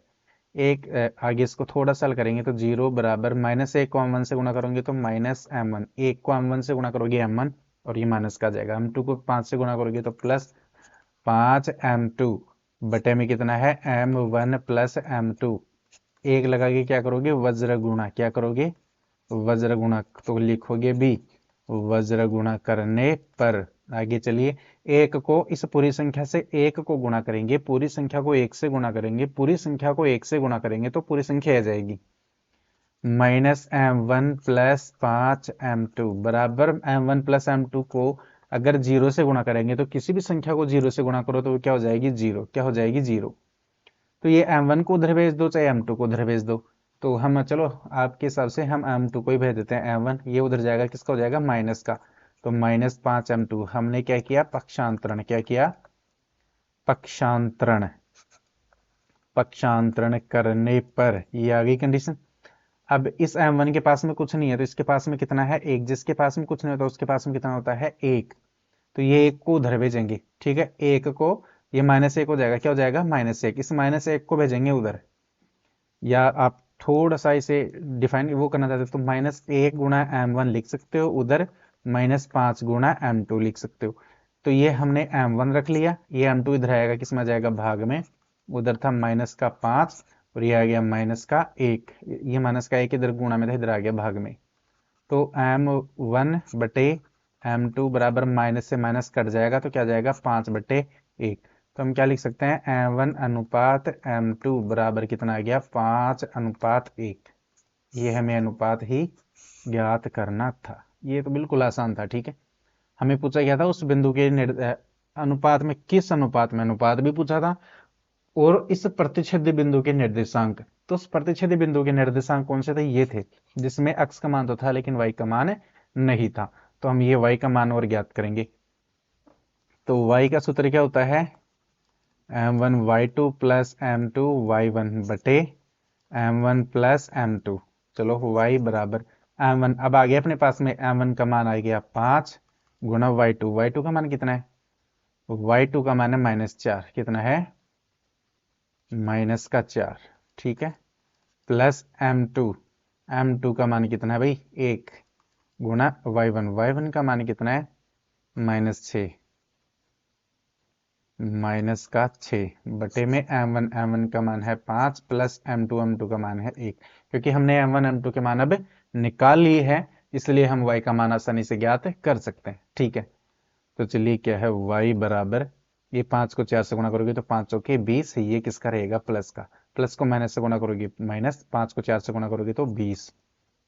एक आगे इसको थोड़ा सा हल करेंगे तो 0 बराबर -1 को m1 से गुणा करोगे तो -m1, 1 को m1 से गुणा करोगे m1 और ये माइनस का जाएगा, m2 को 5 से गुणा करोगे तो प्लस 5m2 बटे में कितना है m1 प्लस m2। एक लगा के क्या करोगे वज्र गुणा, क्या करोगे वज्र गुणा, तो लिखोगे भी वज्र गुणा करने पर। आगे चलिए, एक को इस पूरी संख्या से एक को गुणा करेंगे, पूरी संख्या को एक से गुणा करेंगे, पूरी संख्या को एक से गुणा करेंगे तो पूरी संख्या आ जाएगी -m1 प्लस 5m2 बराबर m1 प्लस m2 को अगर 0 से गुणा करेंगे तो किसी भी संख्या को 0 से गुणा करो तो क्या हो जाएगी 0, क्या हो जाएगी 0। तो ये m1 को उधर भेज दो चाहे m2 को उधर भेज दो, तो हम चलो आपके हिसाब से हम m2 को ही भेज देते हैं, m1 ये उधर जाएगा, किसका हो जाएगा माइनस का, तो -5m2। हमने क्या किया पक्षांतरण, क्या किया पक्षांतरण, पक्षांतरण करने पर ये आ गई कंडीशन। अब इस m1 के पास में कुछ नहीं है तो इसके पास में कितना है 1, जिसके पास में कुछ नहीं होता उसके पास में कितना होता है 1, तो ये 1 को उधर भेजेंगे, ठीक है, 1 को, ये -1 हो जाएगा, क्या हो जाएगा -1, इस -1 को भेजेंगे उधर। या आप थोड़ा सा इसे डिफाइन वो करना चाहते हो तो -1 गुणा m1 लिख सकते हो उधर, -5 गुणा m2 लिख सकते हो। तो ये हमने m1 रख लिया, ये m2 इधर आएगा, किस में आ जाएगा भाग में, उधर था -5 और ये आ गया -1, ये -1 इधर गुणा में था, इधर आ गया भाग में। तो m1 बटे m2 बराबर माइनस से माइनस कट जाएगा तो क्या आ जाएगा 5/1। तो हम क्या लिख सकते हैं m1 अनुपात m2 बराबर कितना आ गया 5:1। ये हमें अनुपात ही ज्ञात करना था, ये तो बिल्कुल आसान था, ठीक है। हमें पूछा गया था उस बिंदु के अनुपात में, किस अनुपात में, अनुपात भी पूछा था, और इस प्रतिच्छेदी बिंदु के निर्देशांक। तो उस प्रतिच्छेदी बिंदु के निर्देशांक कौन से थे? ये थे, जिसमें x का मान तो था लेकिन y का मान नहीं था। तो हम ये y का मान और ज्ञात करेंगे। तो y का सूत्र क्या होता है? m1 y2 plus m2 y1 बटे m1 प्लस m2। चलो y बराबर m1, अब आ गया अपने पास में m1 का मान आ गया 5 गुणा y2। y2 का मान कितना है? y2 का मान है -4। कितना है? -4। ठीक है, प्लस m2। m2 का मान कितना है भाई? 1 गुणा y1। y1 का मान कितना है? -6, -6 बटे में m1। m1 का मान है 5 प्लस m2। m2 का मान है 1। क्योंकि हमने m1 m2 के मान अब निकाल लिए हैं, इसलिए हम y का मान आसानी से ज्ञात कर सकते हैं। ठीक है, तो चलिए क्या है, y बराबर, ये 5 को 4 से गुणा करोगे तो 5 चौके 20, ये किसका रहेगा? प्लस का। प्लस को माइनस से गुणा करोगे माइनस, 5 को 4 से गुणा करोगे तो 20,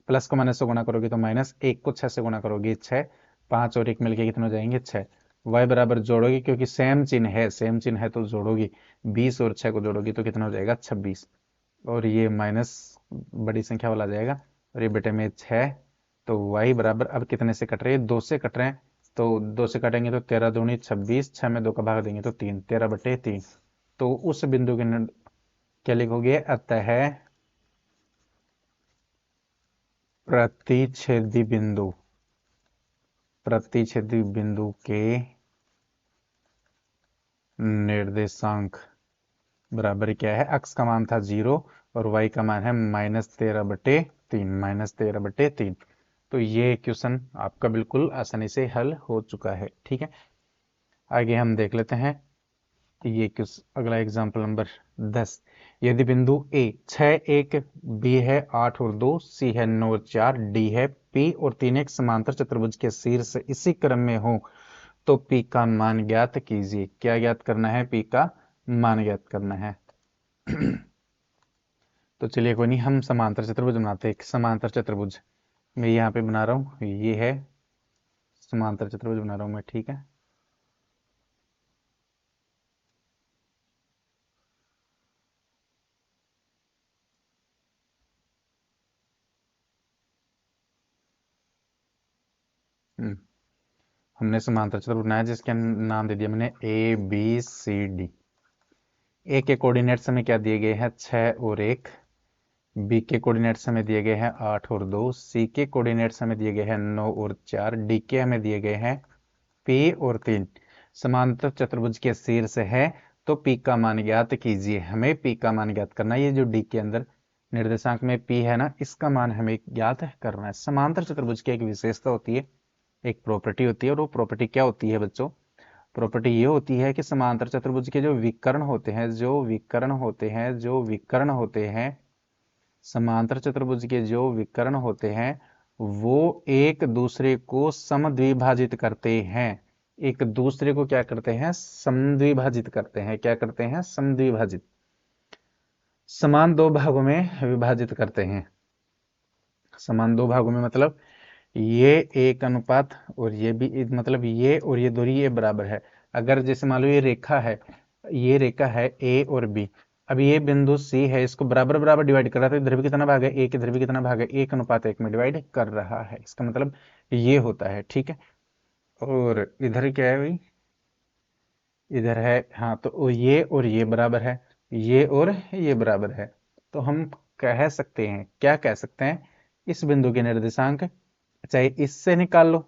प्लस को माइनस से गुणा करोगे तो माइनस, 1 को 6 से गुणा करोगे 6, 5 और 1 मिलके कितने हो जाएंगे? 6। y बराबर जोड़ोगे, क्योंकि सेम चिन्ह है, सेम चिन्ह है तो जोड़ोगी, 20 और 6 को जोड़ोगी तो कितना हो जाएगा? 26। और ये माइनस बड़ी संख्या वाला आ जाएगा, और ये बेटे में 6। तो y बराबर अब कितने से कट रहे हैं? 2 से कट रहे हैं, तो 2 से काटेंगे तो 13 दूनी 26, 6 में 2 का भाग देंगे तो 3, 13 बटे 3। तो उस बिंदु के क्या लिखोगे? अतः प्रतिच्छेदी बिंदु, प्रतिच्छेदी बिंदु के निर्देशांक बराबर क्या है? x का मान था 0 और y का मान है -13 बटे 3, -13 बटे 3। तो ये क्वेश्चन आपका बिल्कुल आसानी से हल हो चुका है। ठीक है, आगे हम देख लेते हैं ये क्वेश्चन, अगला एग्जाम्पल नंबर 10। यदि बिंदु A 6 1, B है 8 और 2, C है 9 और 4, D है P और 3 एक समांतर चतुर्भुज के शीर्ष इसी क्रम में हो, तो P का मान ज्ञात कीजिए। क्या ज्ञात करना है? P का मान ज्ञात करना है। तो चलिए कोई नहीं, हम समांतर चतुर्भुज बनाते हैं। एक समांतर चतुर्भुज मैं यहाँ पे बना रहा हूँ, ये है समांतर चतुर्भुज बना रहा हूँ मैं। ठीक है, हमने समांतर चतुर्भुज बनाया जिसके नाम दे दिया मैंने ABCD। ए के कोऑर्डिनेट्स हमें क्या दिए गए हैं? 6 और 1। बी के कोऑर्डिनेट्स हमें दिए गए हैं 8 और 2। सी के कोऑर्डिनेट्स हमें दिए गए हैं 9 और 4। डी के हमें दिए गए हैं P और 3। समांतर चतुर्भुज के शीर्ष है, तो P का मान ज्ञात कीजिए। हमें P का मान ज्ञात करना है। ये जो D के अंदर निर्देशांक में P है ना, इसका मान हमें ज्ञात करना है। समांतर चतुर्भुज की एक विशेषता होती है, एक प्रॉपर्टी होती है, और वो प्रॉपर्टी क्या होती है बच्चों? प्रॉपर्टी ये होती है कि समांतर चतुर्भुज के जो विकर्ण होते हैं, समांतर चतुर्भुज के जो विकर्ण होते हैं वो एक दूसरे को समद्विभाजित करते हैं। एक दूसरे को क्या करते हैं? समद्विभाजित करते हैं। क्या करते हैं? समद्विभाजित, समान दो भागों में विभाजित करते हैं। समान दो भागों में मतलब ये एक अनुपात और ये भी, मतलब ये और ये दूरी ये बराबर है। अगर जैसे मान लो ये रेखा है, ये रेखा है ए और बी, अब ये बिंदु सी है, इसको बराबर बराबर डिवाइड कर रहा था। इधर भी कितना भाग है? एक। इधर भी कितना भाग है? 1:1 में डिवाइड कर रहा है। इसका मतलब ये होता है। ठीक है, और इधर क्या है भाई? इधर है, हाँ, तो ये और ये बराबर है, ये और ये बराबर है। तो हम कह सकते हैं, क्या कह सकते हैं? इस बिंदु के निर्देशांक चाहे इससे निकाल लो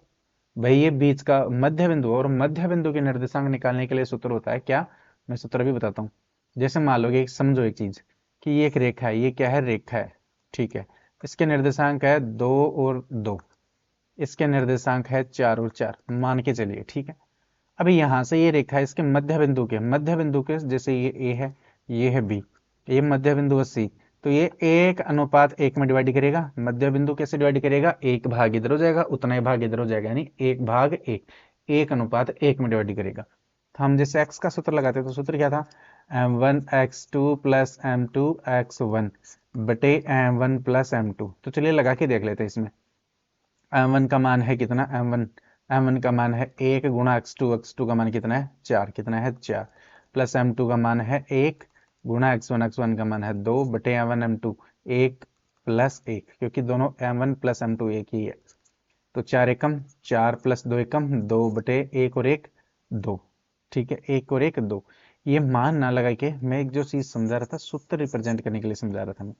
भाई, ये बीच का मध्य बिंदु, और मध्य बिंदु के निर्देशांक निकालने के लिए सूत्र होता है क्या? मैं सूत्र भी बताता हूँ। जैसे मान लो कि समझो एक चीज, कि ये एक रेखा है, ये क्या है? रेखा है। ठीक है, इसके निर्देशांक है 2 और 2, इसके निर्देशांक है 4 और 4 मान के चलिए। ठीक है, अभी यहां से ये रेखा है, इसके मध्य बिंदु के जैसे ये ए है, ये है बी, ये मध्य बिंदु है सी, तो ये 1:1 में डिवाइड करेगा। मध्य बिंदु कैसे डिवाइड करेगा? एक भाग इधर हो जाएगा, उतना ही भाग इधर हो जाएगा, यानी 1/1, 1:1 में डिवाइड करेगा। तो हम जैसे x का सूत्र लगाते तो सूत्र क्या था? m1x2 प्लस m2x1 बटे m1 प्लस m2। तो चलिए लगा के देख लेते हैं इसमें। m1 का मान है कितना? m1 m1 का मान है 1 गुणा x2 का मान कितना है 4, कितना है 4, प्लस m2 का मान है 1 गुणा x1 का मान है 2 बटे m1 m2 1 प्लस 1, क्योंकि दोनों m1 प्लस m2 एक ही है। तो 4 एकम 4 प्लस 2 एकम 2 बटे 1 और 1 2, ठीक है, 1 और 1 2। ये मान ना लगा के मैं एक जो चीज समझा रहा था, सूत्र रिप्रेजेंट करने के लिए समझा रहा था मैं।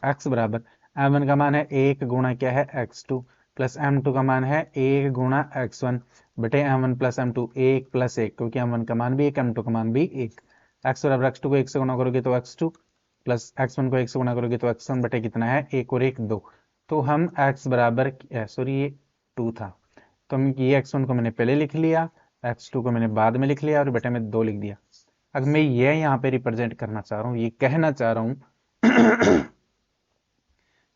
x बराबर m1 का मान है 1 गुणा क्या है x2 प्लस m2 का मान है 1 गुणा x1 बटे m1 प्लस m2 1 प्लस 1, क्योंकि m1 का मान भी 1 m2 का मान भी 1। x बराबर x2 को 1 से गुणा करोगे तो x2 प्लस x1 को 1 से गुणा करोगे तो x1 बटे कितना है 1 और 1 2। तो हम x बराबर सॉरी ये 2 था, तो हम ये x1 को मैंने पहले लिख लिया, x2 को मैंने बाद में लिख लिया और बटे में 2 लिख दिया। अब मैं ये यहाँ पे रिप्रेजेंट करना चाह रहा हूँ, ये कहना चाह रहा हूँ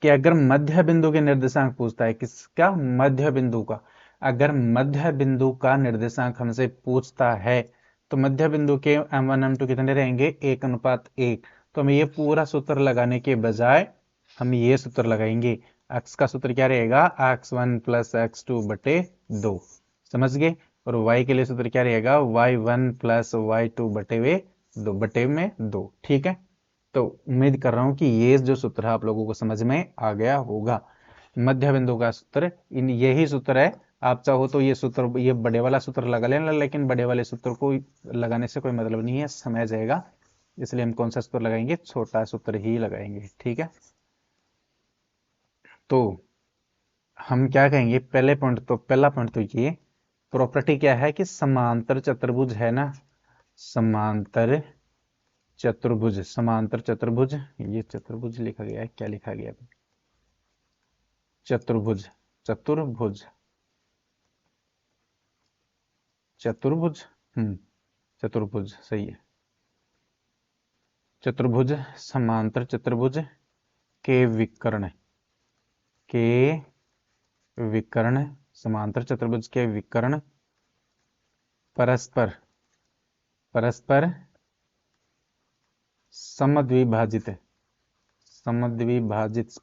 कि अगर मध्य बिंदु के निर्देशांक पूछता है, किसका, मध्य बिंदु का, अगर मध्य बिंदु का निर्देशांक हमसे पूछता है तो मध्य बिंदु के m1 m2 कितने रहेंगे 1:1। तो हम ये पूरा सूत्र लगाने के बजाय हम ये सूत्र लगाएंगे, x का सूत्र क्या रहेगा x1 प्लस x2 बटे 2, समझ गए, और y के लिए सूत्र क्या रहेगा y1 प्लस y2 बटे में 2, ठीक है। तो उम्मीद कर रहा हूं कि ये जो सूत्र है आप लोगों को समझ में आ गया होगा। मध्य बिंदु का सूत्र इन यही सूत्र है, आप चाहो तो ये सूत्र, ये बड़े वाला सूत्र लगा लेना, लेकिन बड़े वाले सूत्र को लगाने से कोई मतलब नहीं है, समय जाएगा, इसलिए हम कौन सा सूत्र लगाएंगे, छोटा सूत्र ही लगाएंगे, ठीक है। तो हम क्या कहेंगे, पहला पॉइंट तो ये प्रॉपर्टी क्या है कि समांतर चतुर्भुज है ना, समांतर चतुर्भुज, ये चतुर्भुज लिखा गया है, क्या लिखा गया है, चतुर्भुज चतुर्भुज चतुर्भुज चतुर्भुज सही है, चतुर्भुज, समांतर चतुर्भुज के विकर्ण, समांतर चतुर्भुज के विकर्ण परस्पर समद्विभाजित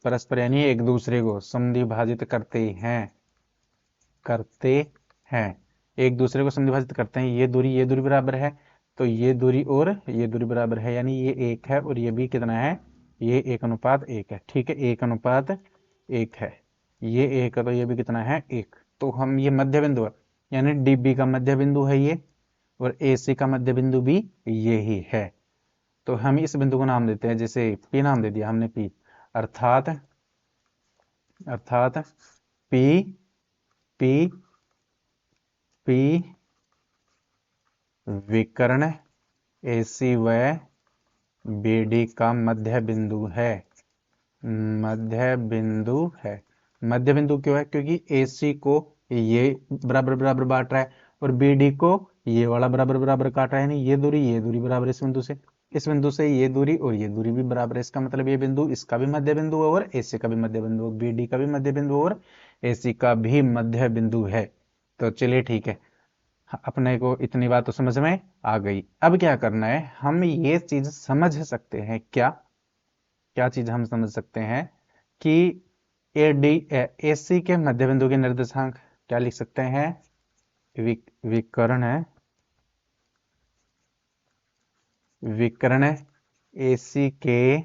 परस्पर यानी एक दूसरे को समद्विभाजित करते हैं, एक दूसरे को समद्विभाजित करते हैं। ये दूरी बराबर है, तो ये दूरी और ये दूरी बराबर है, यानी ये 1 है और ये भी कितना है, ये 1:1 है, ठीक है, 1:1 है, ये 1 है तो ये भी कितना है 1। तो हम ये मध्य बिंदु है, यानी डीबी का मध्य बिंदु है ये, और एसी का मध्य बिंदु भी यही है। तो हम इस बिंदु को नाम देते हैं, जैसे पी नाम दे दिया हमने पी, अर्थात पी पी पी विकर्ण एसी व बीडी का मध्य बिंदु है, मध्य बिंदु क्यों है, क्योंकि एसी को ये बराबर बराबर बांट रहा है और बीडी को ये वाला बराबर बराबर काट रहा है, यानी ये दूरी बराबर इस बिंदु से ये दूरी और ये दूरी भी बराबर है। इसका मतलब ये बिंदु इसका भी मध्य बिंदु है और एसी का भी मध्य बिंदु, बीडी का भी मध्य बिंदु और एसी का भी मध्य बिंदु है। तो चलिए ठीक है, अपने को इतनी बात तो समझ में आ गई। अब क्या करना है, हम ये चीज समझ सकते हैं, क्या चीज हम समझ सकते हैं कि एसी के मध्य बिंदु के निर्देशांक क्या लिख सकते हैं, विकर्ण एसी के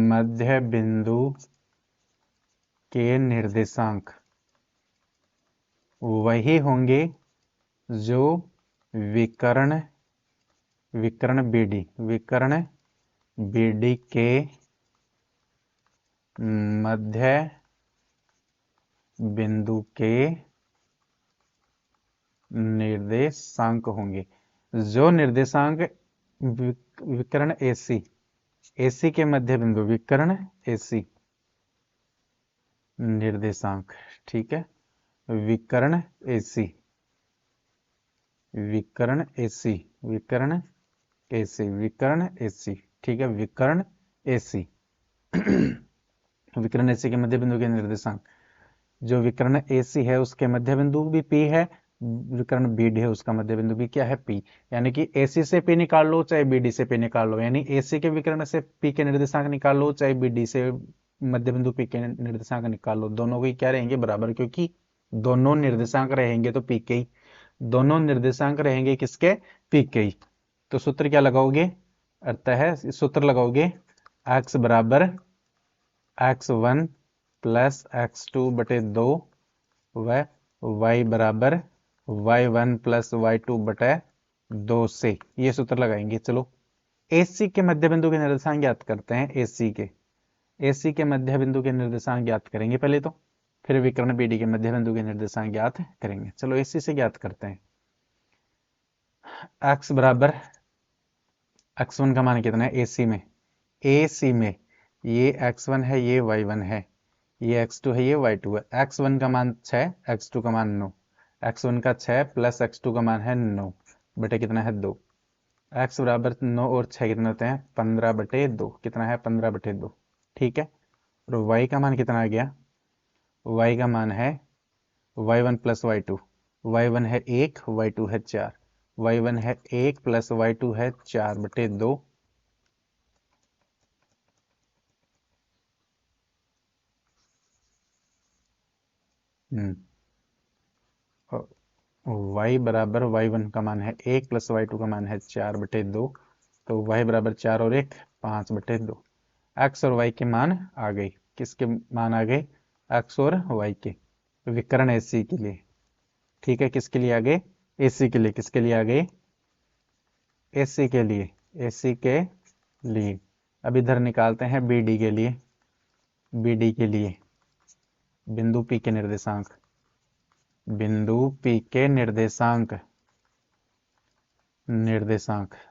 मध्य बिंदु के निर्देशांक वही होंगे जो विकर्ण बीडी के मध्य बिंदु के निर्देशांक होंगे। जो निर्देशांक विकर्ण एसी के मध्य बिंदु, विकर्ण एसी निर्देशांक, ठीक है, विकर्ण एसी ठीक है, विकर्ण एसी विकर्ण एसी के मध्य बिंदु के निर्देशांक, जो विकर्ण एसी है उसके मध्य बिंदु भी पी है, विकर्ण बीडी है उसका मध्य बिंदु भी क्या है पी, यानी कि एसी से पी निकाल लो चाहे बीडी से पी निकाल लो, यानी एसी के विकर्ण से पी के निर्देशांक निकाल लो चाहे बीडी से मध्य बिंदु पी के निर्देशांक निकाल लो, दोनों के क्या रहेंगे बराबर, क्योंकि दोनों निर्देशांक रहेंगे तो पी के ही, दोनों निर्देशांक रहेंगे किसके, पी के ही। तो सूत्र क्या लगाओगे, अतः सूत्र लगाओगे x बराबर x1 प्लस x2 बटे 2 व y बराबर y1 प्लस y2 बटे 2 से ये सूत्र लगाएंगे। चलो AC के मध्य बिंदु के निर्देशांक ज्ञात करते हैं। AC के मध्य बिंदु के निर्देशांक ज्ञात करेंगे पहले तो, फिर विकर्ण BD के मध्य बिंदु के निर्देशांक ज्ञात करेंगे। चलो AC से ज्ञात करते हैं। x बराबर x1 का मान कितना है AC में ये x1 है, ये y1 है, ये x2 है, ये y2 है। x1 का मान 6, x2 का मान 9, x1 का 6 प्लस x2 का मान है 9 बटे कितना है 2। x बराबर 9 और 6 कितना होते हैं 15 बटे 2, कितना है 15 बटे 2, ठीक है। और y का मान कितना आ गया, y का मान है y1 प्लस y2, y1 है 1, y2 है 4, y1 है 1 प्लस y2 है 4 बटे 2। y बराबर y1 का मान है 1 प्लस y2 का मान है 4 बटे 2, तो y बराबर 4 और 1 5 बटे 2। x और y के मान आ गए, किसके मान आ गए, x और y के, विकर्ण AC के लिए, ठीक है। किसके लिए आ गए, AC के लिए, किसके लिए आ गए, AC के लिए, AC के लिए। अब इधर निकालते हैं BD के लिए, BD के लिए बिंदु P के निर्देशांक, बिंदु P के निर्देशांक,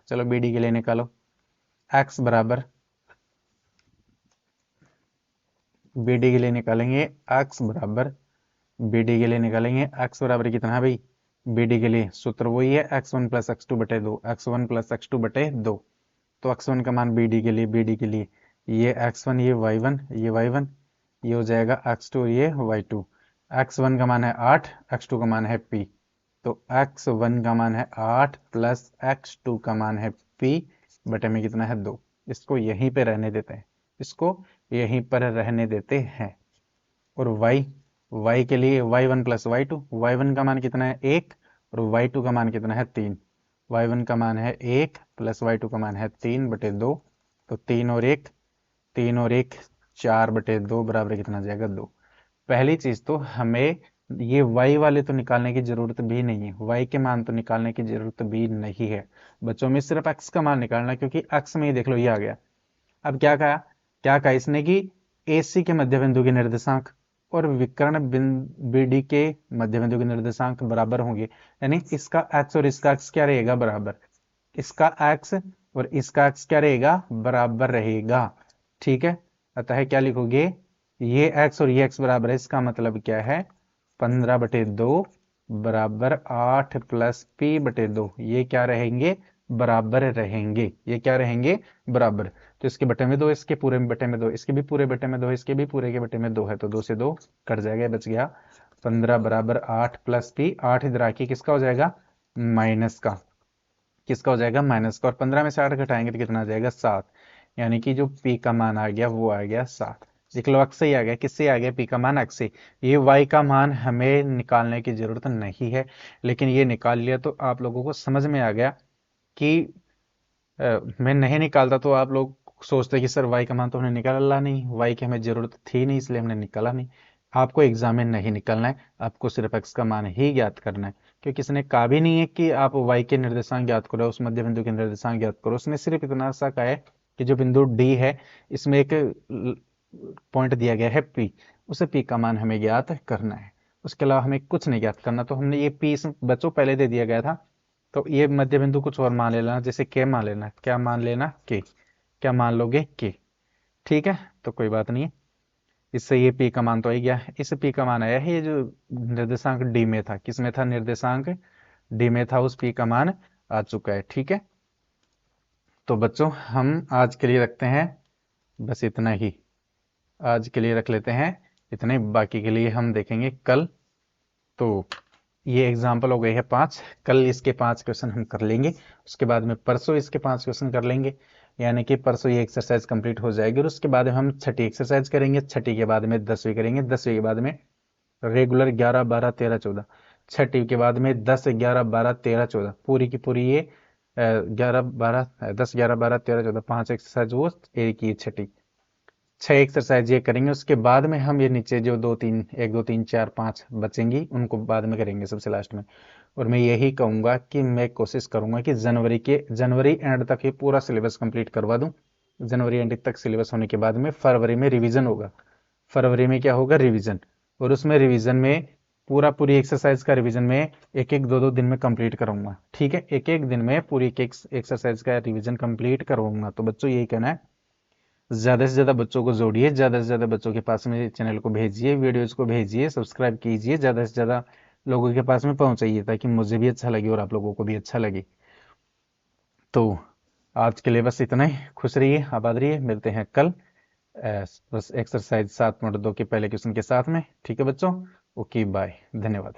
चलो BD के लिए निकालो। x बराबर, BD के लिए निकालेंगे x बराबर, BD के लिए निकालेंगे x बराबर कितना है भाई, BD के लिए सूत्र वही है x1 प्लस x2 बटे 2, x1 प्लस x2 बटे 2। तो x1 का मान BD के लिए ये x1, ये y1, ये y1, ये हो जाएगा x2 और ये y2। x1 का मान है 8, x2 का मान है p, तो x1 का मान है 8 प्लस x2 का मान है p बटे में कितना है 2। इसको यहीं पे रहने देते हैं, इसको यहीं पर रहने देते हैं। और y के लिए y1 प्लस y2, y1 का मान कितना है 1 और y2 का मान कितना है 3, y1 का मान है 1 प्लस y2 का मान है 3 बटे 2, तो 3 और 1 4 बटे 2 बराबर कितना आ जाएगा 2। पहली चीज तो हमें ये y वाले तो निकालने की जरूरत भी नहीं है, y के मान तो निकालने की जरूरत भी नहीं है बच्चों में, सिर्फ x का मान निकालना है, क्योंकि x में ही देख लो ये आ गया। अब क्या कहा इसने कि AC के मध्य बिंदु के निर्देशांक और विकर्ण BD के मध्य बिंदु के निर्देशांक बराबर होंगे, यानी इसका x और इसका x क्या रहेगा, बराबर, इसका x और इसका x क्या रहेगा, बराबर रहेगा, ठीक है। अतः क्या लिखोगे, ये x और ये x बराबर है, इसका मतलब क्या है 15 बटे 2 बराबर 8 प्लस p बटे 2, ये क्या रहेंगे, बराबर रहेंगे, ये क्या रहेंगे, बराबर। तो इसके बटे में 2, इसके पूरे में बटे में 2, इसके भी पूरे बटे में 2, इसके भी पूरे के बटे में 2 है, तो 2 से 2 कट जाएगा, बच गया 15 बराबर 8 प्लस p। 8 इधर आके किसका हो जाएगा, माइनस का, किसका हो जाएगा, माइनस का, और 15 में से 8 घटाएंगे तो कितना आ जाएगा 7, यानी कि जो p का मान आ गया वो आ गया 7। देख लो x से ही आ गया, किससे आ गया, p का मान x से। ये y का मान हमें निकालने की जरूरत नहीं है, लेकिन ये निकाल लिया तो आप लोगों को समझ में आ गया कि मैं नहीं निकालता तो आप लोग सोचते कि सर y का मान तो हमने निकाला नहीं, y की हमें जरूरत थी नहीं इसलिए हमने निकाला नहीं। आपको एग्जाम में नहीं निकालना है, आपको सिर्फ x का मान ही ज्ञात करना है, क्योंकि इसने कहा भी नहीं है कि आप y के निर्देशांक ज्ञात करो, उस मध्य बिंदु के निर्देशांक ज्ञात करो। उसने सिर्फ इतना सा कहा है कि जो बिंदु D है इसमें एक पॉइंट दिया गया है P, उसे P का मान हमें ज्ञात करना है, उसके अलावा हमें कुछ नहीं ज्ञात करना। तो हमने ये P बच्चों पहले दे दिया गया था, तो ये मध्य बिंदु कुछ और मान लेना, जैसे K मान लेना, क्या मान लेना, K, क्या मान लोगे, K, ठीक है। तो कोई बात नहीं है, इससे ये P का मान तो आ गया, इस P का मान आया है, ये जो निर्देशांक D में था, किस में था, निर्देशांक D में था, उस P का मान आ चुका है, ठीक है। तो बच्चों हम आज के लिए रखते हैं बस इतना ही, आज के लिए रख लेते हैं इतने, बाकी के लिए हम देखेंगे कल। तो ये एग्जाम्पल हो गए हैं 5, कल इसके 5 क्वेश्चन हम कर लेंगे, उसके बाद में परसों इसके 5 क्वेश्चन कर लेंगे, यानी कि परसों ये एक्सरसाइज कंप्लीट हो जाएगी, और उसके बाद हम छठी एक्सरसाइज करेंगे, छठी के बाद में 10वीं करेंगे, 10वीं के बाद में रेगुलर 11 12 13 14, छठी के बाद में 10 11 12 13 14, पूरी की पूरी ये 11 12 10 11 12 13 14, 5 एक्सरसाइज वो एक ही छठी, 6 एक्सरसाइज ये करेंगे। उसके बाद में हम ये नीचे जो 2 3 1 2 3 4 5 बचेंगी उनको बाद में करेंगे सबसे लास्ट में। और मैं यही कहूंगा कि मैं कोशिश करूंगा कि जनवरी एंड तक ये पूरा सिलेबस कंप्लीट करवा दूं। जनवरी एंड तक सिलेबस होने के बाद में फरवरी में रिवीजन होगा। फरवरी में क्या होगा, रिवीजन। और उसमें रिवीजन में पूरी एक्सरसाइज का रिवीजन में एक एक दो दो दिन में कंप्लीट कराऊंगा। ठीक है, एक एक दिन में पूरी एक एक्सरसाइज का रिवीजन कंप्लीट करवाऊंगा। तो बच्चों यही कहना है, ज्यादा से ज्यादा बच्चों को जोड़िए, ज्यादा से ज्यादा बच्चों के पास में चैनल को भेजिए, वीडियोज को भेजिए, सब्सक्राइब कीजिए, ज्यादा से ज्यादा लोगों के पास में पहुंचाइए ताकि मुझे भी अच्छा लगे और आप लोगों को भी अच्छा लगे। तो आज के लिए बस इतना ही। खुश रहिए, आबाद रहिए, मिलते हैं कल बस एक्सरसाइज 7.2 के पहले क्वेश्चन के साथ में। ठीक है बच्चों, ओके बाय, धन्यवाद।